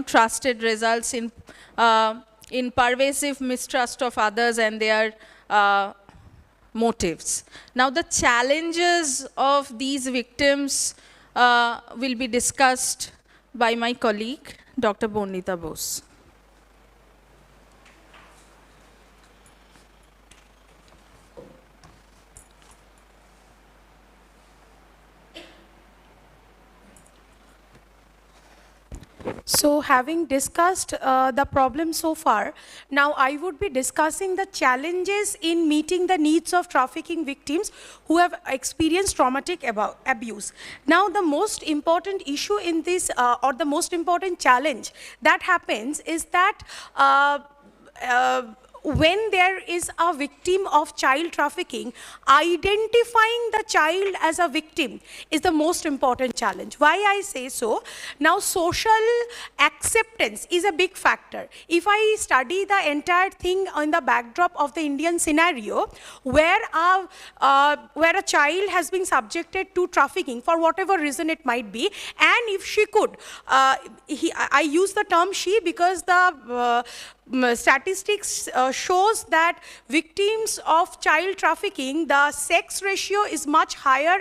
trusted results in pervasive mistrust of others and their motives. Now the challenges of these victims will be discussed by my colleague, Dr. Bonita Bose. So having discussed the problem so far, now I would be discussing the challenges in meeting the needs of trafficking victims who have experienced traumatic abuse. Now the most important issue in this, or the most important challenge that happens is that when there is a victim of child trafficking, identifying the child as a victim is the most important challenge. Why I say so? Now, social acceptance is a big factor. If I study the entire thing on the backdrop of the Indian scenario, where a child has been subjected to trafficking for whatever reason it might be, and if she could, I use the term she because the statistics shows that victims of child trafficking, the sex ratio is much higher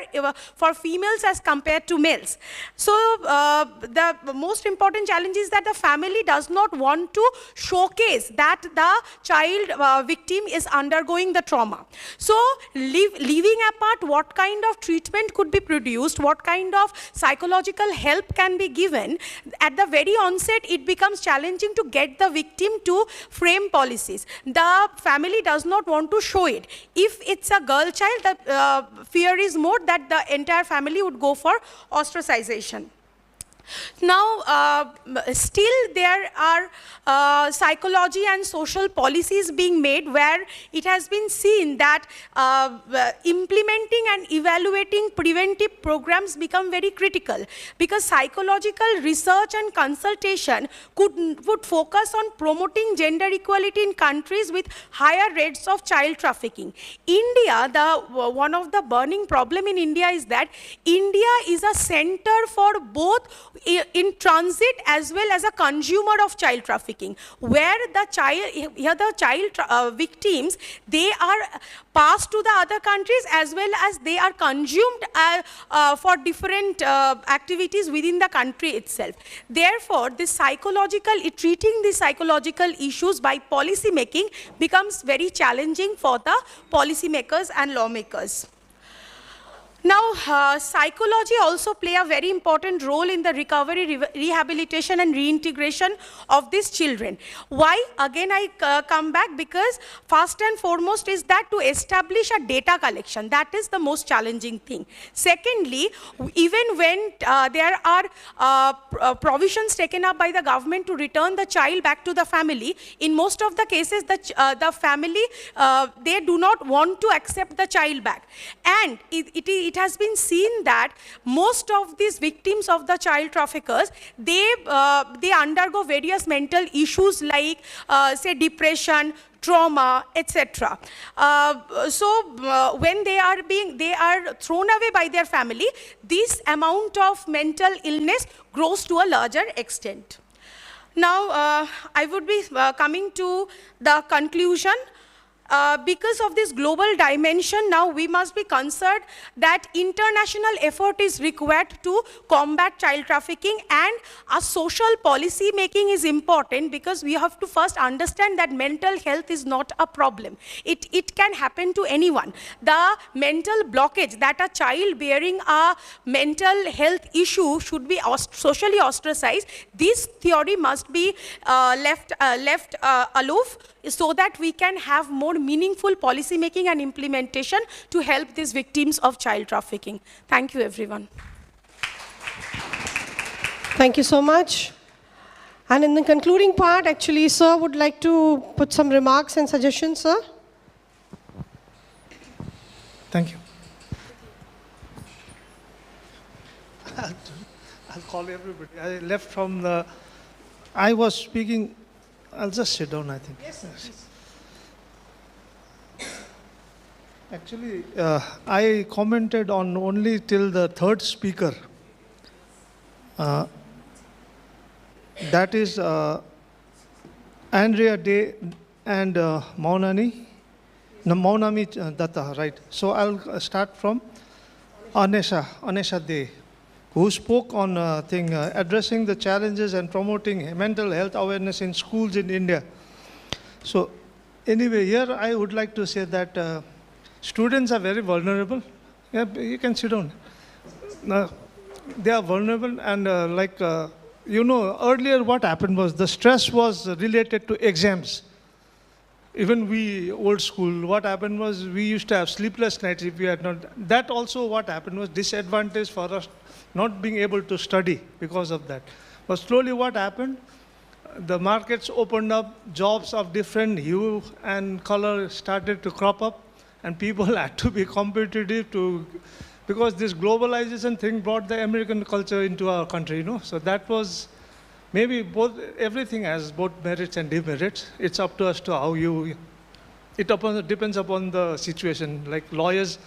for females as compared to males. So the most important challenge is that the family does not want to showcase that the child victim is undergoing the trauma. So leaving apart what kind of treatment could be produced, what kind of psychological help can be given, at the very onset it becomes challenging to get the victim to frame policies. The family does not want to show it. If it's a girl child, the fear is more that the entire family would go for ostracization. Now, still there are psychology and social policies being made where it has been seen that implementing and evaluating preventive programs become very critical, because psychological research and consultation would focus on promoting gender equality in countries with higher rates of child trafficking. India, one of the burning problem in India is that India is a center for both in transit as well as a consumer of child trafficking, where the child victims, they are passed to the other countries as well as they are consumed for different activities within the country itself. Therefore, treating these psychological issues by policy making becomes very challenging for the policy makers and lawmakers. Now, psychology also play a very important role in the recovery, rehabilitation and reintegration of these children. Why? Again, I come back because first and foremost is that to establish a data collection, that is the most challenging thing. Secondly, even when there are provisions taken up by the government to return the child back to the family, in most of the cases, the family, they do not want to accept the child back. And it has been seen that most of these victims of the child traffickers, they undergo various mental issues like, say, depression, trauma, etc. So when they are thrown away by their family, this amount of mental illness grows to a larger extent. Now, I would be coming to the conclusion. because of this global dimension, now we must be concerned that international effort is required to combat child trafficking, and our social policy making is important because we have to first understand that mental health is not a problem. It can happen to anyone. The mental blockage that a child bearing a mental health issue should be socially ostracized, this theory must be left aloof, so that we can have more meaningful policy making and implementation to help these victims of child trafficking. Thank you, everyone. Thank you so much. And in the concluding part, actually, sir would like to put some remarks and suggestions, sir. Thank you. I'll call everybody. I left from the, I was speaking, I'll just sit down, I think. Yes, please. Actually, I commented on only till the third speaker. That is Andrea Day and Maunami Datta, right? So I'll start from Anesha Day, who spoke on addressing the challenges and promoting mental health awareness in schools in India. So anyway, here I would like to say that students are very vulnerable. Yeah, you can sit down. They are vulnerable, and earlier what happened was the stress was related to exams. Even we, old school, what happened was we used to have sleepless nights if we had not. That also what happened was disadvantage for us not being able to study because of that. But slowly what happened, the markets opened up, jobs of different hue and color started to crop up, and people had to be competitive because this globalization thing brought the American culture into our country, So that was, maybe everything has both merits and demerits. It's up to us to how it depends upon the situation. Like lawyers,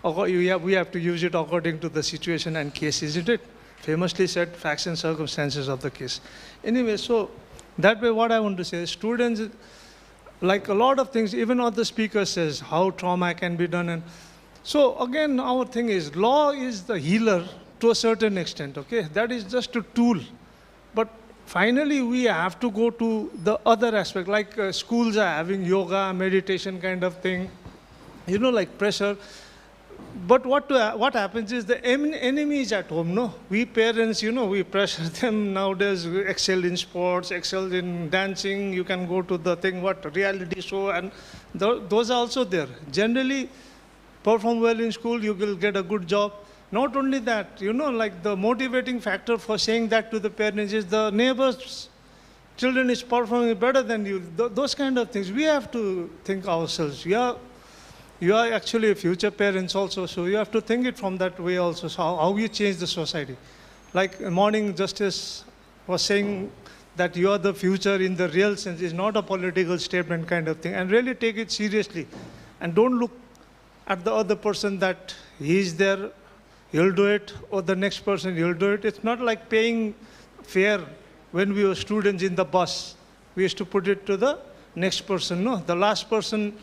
we have to use it according to the situation and case, isn't it? Famously said, facts and circumstances of the case. Anyway, so that way what I want to say is students, like a lot of things, even what the speaker says, how trauma can be done. And so again, our thing is, law is the healer to a certain extent, okay? That is just a tool. But finally, we have to go to the other aspect, like schools are having yoga, meditation kind of thing, like pressure. But what happens is the enemy is at home, no? We parents, we pressure them nowadays, excel in sports, excel in dancing, you can go to the reality show, and those are also there. Generally, perform well in school, you will get a good job. Not only that, like the motivating factor for saying that to the parents is the neighbor's children is performing better than you. Those kind of things, we have to think ourselves. You are actually future parents also, so you have to think it from that way also, so how you change the society. Like Morning Justice was saying that you are the future in the real sense, is not a political statement kind of thing, and really take it seriously. And don't look at the other person that he's there, he'll do it, or the next person, he'll do it. It's not like paying fare when we were students in the bus. We used to put it to the next person, no? The last person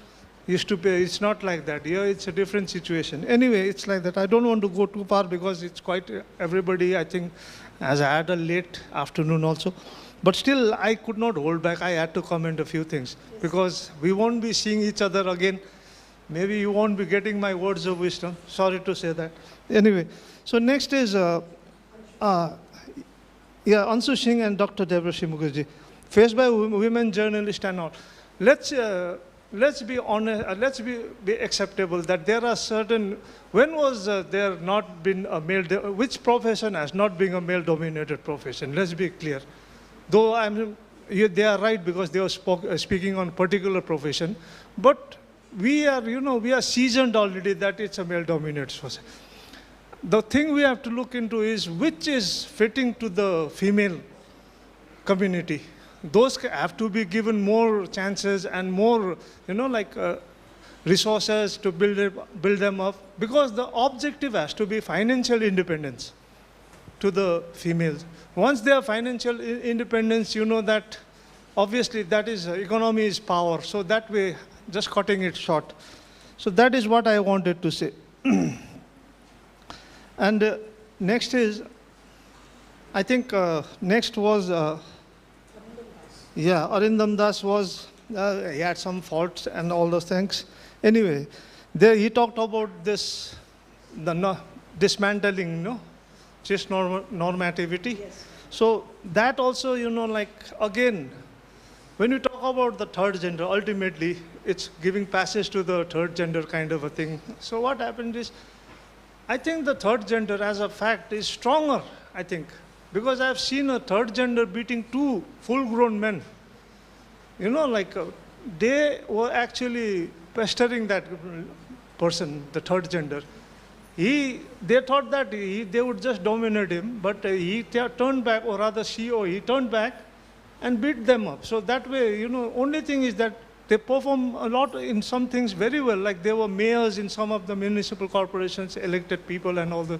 used to pay. It's not like that. Here it's a different situation. Anyway, it's like that. I don't want to go too far because it's quite, everybody, I think, has had a late afternoon also. But still, I could not hold back. I had to comment a few things because we won't be seeing each other again. Maybe you won't be getting my words of wisdom. Sorry to say that. Anyway, so next is Anshu Singh and Dr. Devrashri Mukherjee, faced by women journalists and all. Let's be honest, let's be acceptable that there are certain, when was there not been a male, which profession has not been a male-dominated profession? Let's be clear. Though they are right because they were speaking on particular profession, but we are seasoned already that it's a male-dominated profession. The thing we have to look into is which is fitting to the female community. Those have to be given more chances and more, resources to build them up, because the objective has to be financial independence to the females. Once they have financial independence, that obviously that is, economy is power. So that way, just cutting it short. So that is what I wanted to say. And next is, I think next was, Arindam Das was, he had some faults and all those things. Anyway, there he talked about this, dismantling, cis normativity. Yes. So that also, like, again, when you talk about the third gender, ultimately, it's giving passage to the third gender kind of a thing. So what happened is, I think the third gender as a fact is stronger, I think, because I've seen a third gender beating two full-grown men. They were actually pestering that person, the third gender. They thought that they would just dominate him, but he turned back, or rather he turned back and beat them up. So that way, only thing is that they perform a lot in some things very well, like they were mayors in some of the municipal corporations, elected people and all the,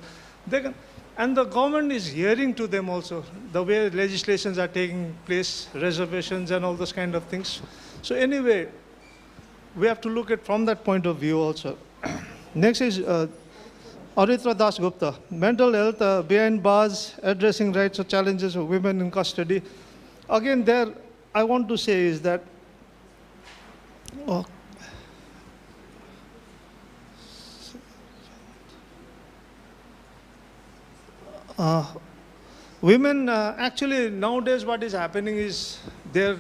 and the government is hearing to them also, the way legislations are taking place, reservations and all those kind of things. So anyway, we have to look at from that point of view also. Next is Aritra Das Gupta, mental health behind bars, addressing rights or challenges of women in custody. Again, there I want to say is that women, actually nowadays what is happening is they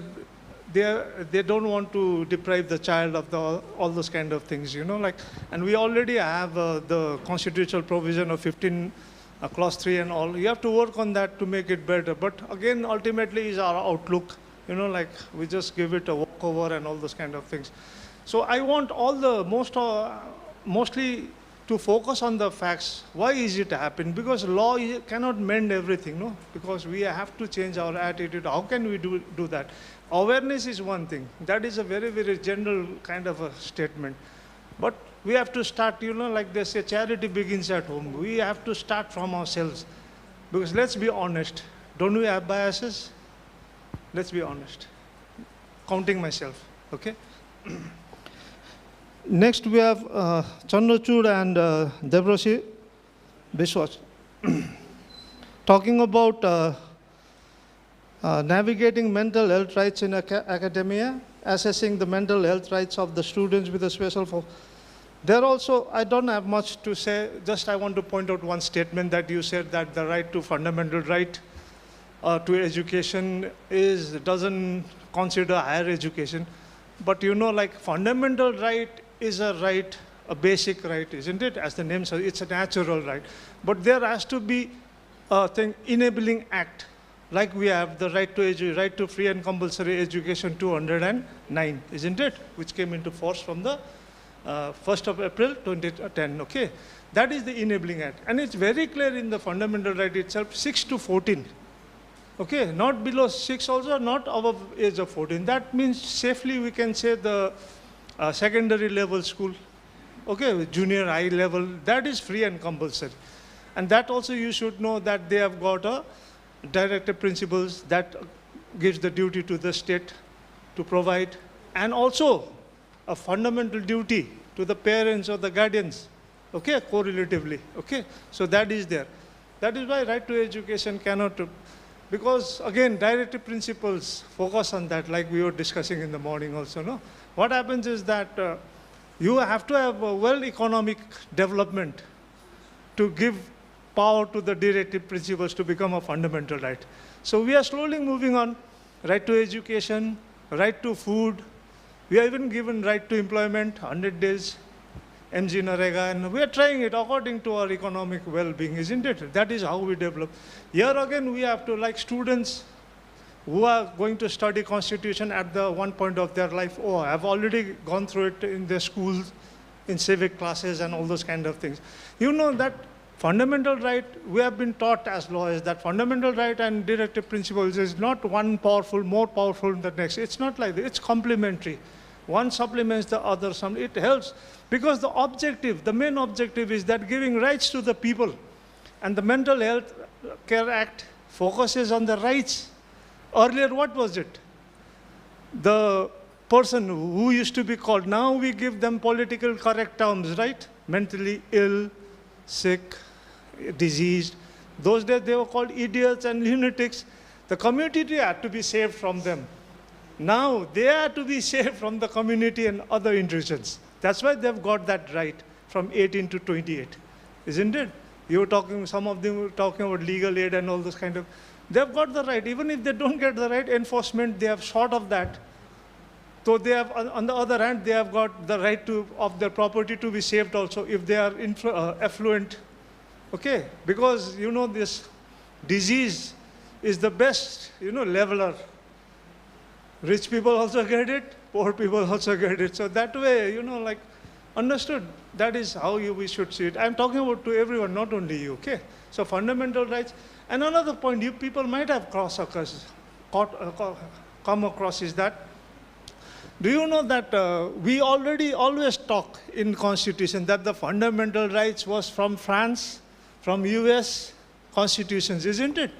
don't want to deprive the child of all those kind of things, and we already have the constitutional provision of 15 clause 3 and all. You have to work on that to make it better. But again, ultimately is our outlook, we just give it a walkover and all those kind of things. So I want mostly to focus on the facts. Why is it happening? Because law cannot mend everything, no? Because we have to change our attitude. How can we do that? Awareness is one thing. That is a very, very general kind of a statement. But we have to start, like they say, charity begins at home. We have to start from ourselves. Because let's be honest, don't we have biases? Let's be honest. Counting myself, okay? Next we have Chandrachud and Debrosi Biswas talking about navigating mental health rights in academia, assessing the mental health rights of the students with a special focus. There also, I don't have much to say, just I want to point out one statement that you said, that the right to fundamental right to education doesn't consider higher education. But like fundamental right is a right, a basic right, isn't it? As the name says, it's a natural right. But there has to be a enabling act, like we have the right to free and compulsory education 209, isn't it? Which came into force from the 1st of April 2010, okay? That is the enabling act. And it's very clear in the fundamental right itself, 6 to 14. Okay, not below 6 also, not above age of 14. That means safely we can say the secondary level school, okay, junior high level, that is free and compulsory. And that also you should know that they have got a directive principles that gives the duty to the state to provide, and also a fundamental duty to the parents or the guardians, okay, correlatively, okay. So that is there. That is why right to education cannot, because again, directive principles focus on that, like we were discussing in the morning also, no? What happens is that you have to have a well economic development to give power to the directive principles to become a fundamental right. So we are slowly moving on, right to education, right to food. We are even given right to employment, 100 days, MG Narega, and we are trying it according to our economic well-being, isn't it? That is how we develop. Here again, we have to, like students who are going to study constitution at the one point of their life, have already gone through it in their schools, in civic classes and all those kind of things. You know that fundamental right, we have been taught as lawyers that fundamental right and directive principles is not one powerful, more powerful than the next. It's not like that, it's complementary. One supplements the other, it helps. Because the objective, the main objective is that giving rights to the people. And the Mental Health Care Act focuses on the rights. Earlier, what was it? The person who used to be called, now we give them political correct terms, right? Mentally ill, sick, diseased. Those days they were called idiots and lunatics. The community had to be saved from them. Now they have to be saved from the community and other individuals. That's why they've got that right from 18 to 28, isn't it? You were talking, some of them were talking about legal aid and all those kind of, they've got the right. Even if they don't get the right enforcement, they have short of that. So they have, on the other hand, they have got the right of their property to be saved also if they are affluent. Okay, because this disease is the best, leveler. Rich people also get it, poor people also get it. So that way, understood. That is how we should see it. I'm talking about to everyone, not only you, okay? So fundamental rights. And another point you people might have come across is that, do you know that we already always talk in Constitution that the fundamental rights was from France, from US constitutions, isn't it?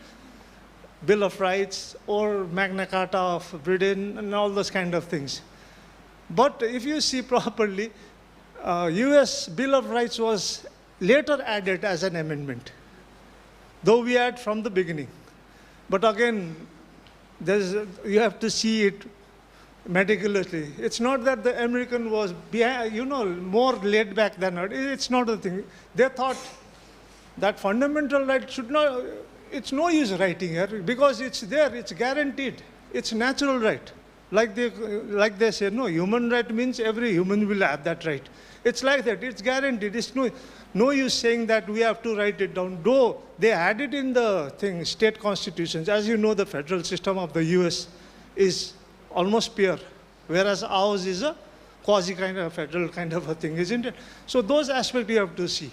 Bill of Rights or Magna Carta of Britain and all those kind of things. But if you see properly, US Bill of Rights was later added as an amendment, though we had from the beginning. But again, you have to see it meticulously. It's not that the American was more laid back than us. It's not a thing. They thought that fundamental right should not, it's no use writing here because it's there, it's guaranteed. It's natural right. Like they say, no, human right means every human will have that right. It's like that, it's guaranteed. It's no use saying that we have to write it down. Though they had it in the state constitutions. As you know, the federal system of the US is almost pure, whereas ours is a quasi kind of federal kind of a thing, isn't it? So those aspects you have to see.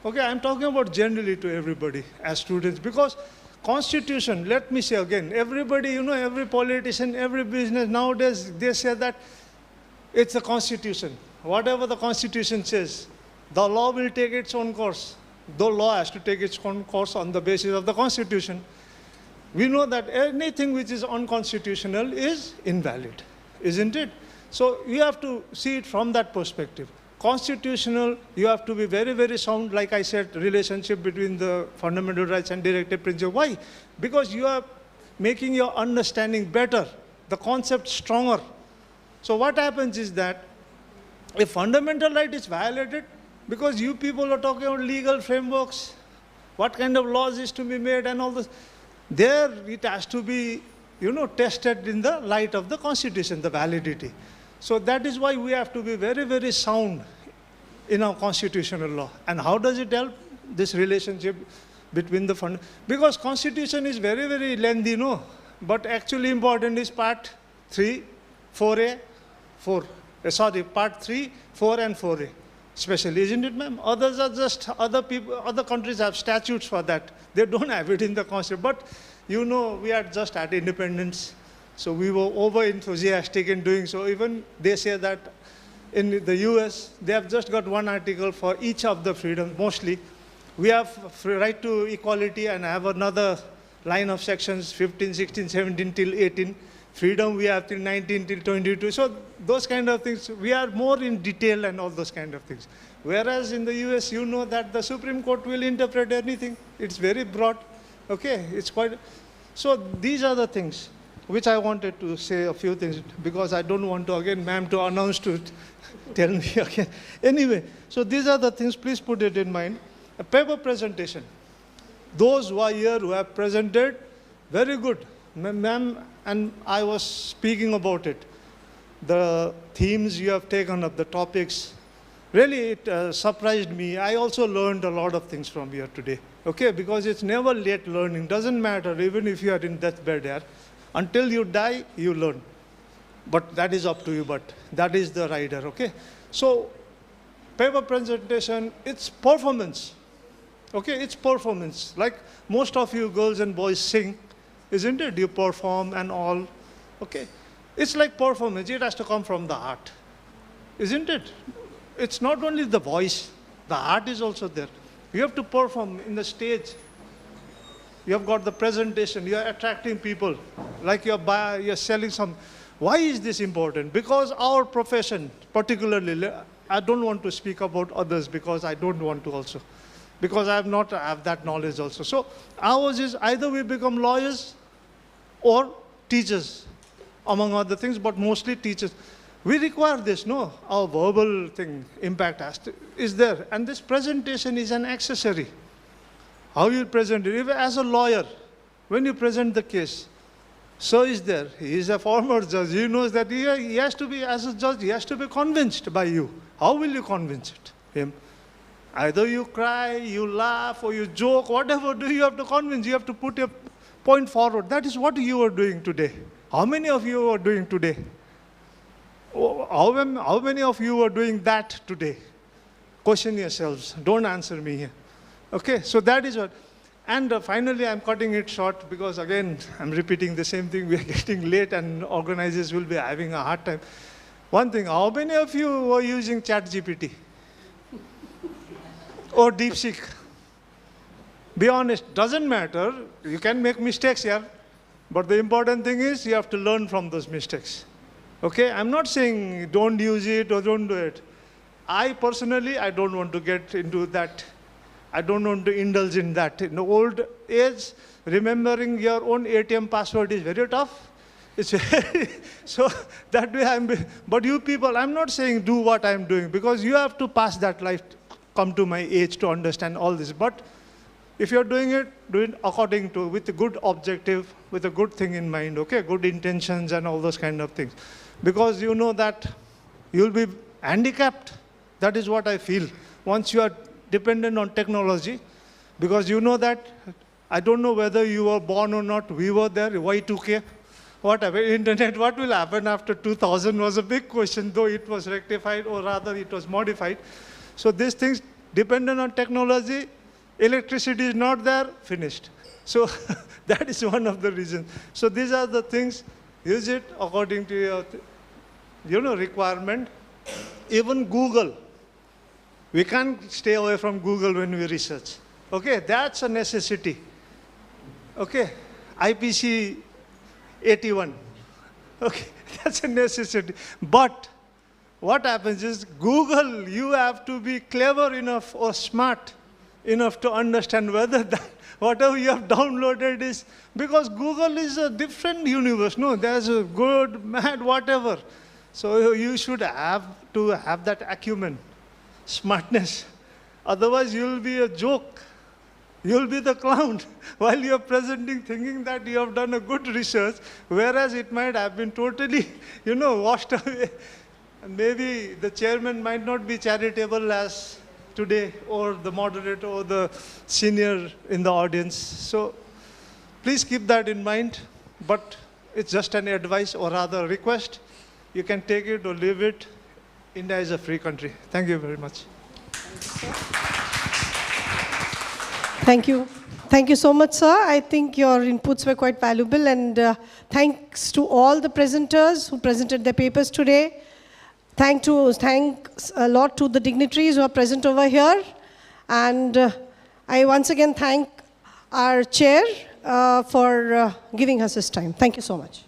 Okay, I'm talking about generally to everybody as students, because Constitution, let me say again, everybody, every politician, every business nowadays, they say that it's the Constitution. Whatever the Constitution says, the law will take its own course. The law has to take its own course on the basis of the Constitution. We know that anything which is unconstitutional is invalid, isn't it? So you have to see it from that perspective. Constitutional, you have to be very, very sound, like I said, relationship between the fundamental rights and directive principle. Why? Because you are making your understanding better, the concept stronger. So what happens is that if fundamental right is violated, because you people are talking about legal frameworks, what kind of laws is to be made and all this, there it has to be, tested in the light of the Constitution, the validity. So that is why we have to be very, very sound in our constitutional law. And how does it help? This relationship between the fund. Because Constitution is very, very lengthy, but actually important is part 3, 4A, 4. Part 3, 4 and 4A. Especially, isn't it, ma'am? Others are just, other countries have statutes for that. They don't have it in the Constitution. But, we had just had independence. So we were over-enthusiastic in doing so. Even they say that in the US, they have just got one article for each of the freedoms, mostly. We have right to equality and have another line of sections, 15, 16, 17 till 18. Freedom we have till 19 till 22. So those kind of things, we are more in detail and all those kind of things. Whereas in the US, that the Supreme Court will interpret anything. It's very broad. Okay, it's quite. So these are the things which I wanted to say a few things, because I don't want to, again, ma'am, to announce to tell me again. Anyway, so these are the things, please put it in mind. A paper presentation. Those who are here who have presented, very good. Ma'am, and I was speaking about it. The themes you have taken up, the topics, really it surprised me. I also learned a lot of things from here today. Okay, because it's never late learning. Doesn't matter, even if you are in deathbed here. Until you die, you learn. But that is up to you, but that is the rider, okay? So, paper presentation, it's performance. Okay, it's performance. Like most of you girls and boys sing, isn't it? You perform and all, okay? It's like performance, it has to come from the heart, isn't it? It's not only the voice, the heart is also there. You have to perform in the stage. You have got the presentation, you are attracting people, like you're selling some Why is this important? Because our profession, particularly, I don't want to speak about others because I don't want to also, because I have that knowledge also. So ours is either we become lawyers or teachers, among other things, but mostly teachers. We require this, no? Our verbal thing, impact is there. And this presentation is an accessory. How you present it. If, as a lawyer, when you present the case, sir is there. He is a former judge. He knows that he has to be, as a judge, he has to be convinced by you. How will you convince him? Either you cry, you laugh, or you joke, whatever do you have to convince. You have to put your point forward. That is what you are doing today. How many of you are doing today? How many of you are doing that today? Question yourselves. Don't answer me here. Okay, so that is what. And finally, I'm cutting it short because, again, I'm repeating the same thing. We are getting late and organizers will be having a hard time. One thing, how many of you are using ChatGPT? Or DeepSeek? Be honest, doesn't matter. You can make mistakes here. But the important thing is you have to learn from those mistakes. Okay, I'm not saying don't use it or don't do it. I personally, I don't want to get into that. I don't want to indulge in that. In the old age, remembering your own ATM password is very tough. It's very, so that way but you people, I'm not saying do what I'm doing because you have to pass that life, come to my age to understand all this. But if you're doing it, do it according to, with a good objective, with a good thing in mind, okay? Good intentions and all those kind of things. Because you know that you'll be handicapped. That is what I feel. Once you are dependent on technology, because you know that, I don't know whether you were born or not, we were there, Y2K, whatever, internet, what will happen after 2000 was a big question, though it was rectified or rather it was modified. So these things dependent on technology, electricity is not there, finished. So that is one of the reasons. So these are the things, use it according to your requirement. Even Google, we can't stay away from Google when we research. Okay, that's a necessity. Okay, IPC 81. Okay, that's a necessity. But what happens is Google, you have to be clever enough or smart enough to understand whether that whatever you have downloaded is, because Google is a different universe. No, there's a good, bad, whatever. So you should have to have that acumen, smartness. Otherwise, you'll be a joke. You'll be the clown while you're presenting, thinking that you have done a good research, whereas it might have been totally, washed away. And maybe the chairman might not be charitable as today, or the moderator, or the senior in the audience. So please keep that in mind. But it's just an advice, or rather a request. You can take it or leave it. India is a free country. Thank you very much. Thank you. Thank you so much, sir. I think your inputs were quite valuable, and thanks to all the presenters who presented their papers today. Thanks a lot to the dignitaries who are present over here. And I once again thank our chair for giving us his time. Thank you so much.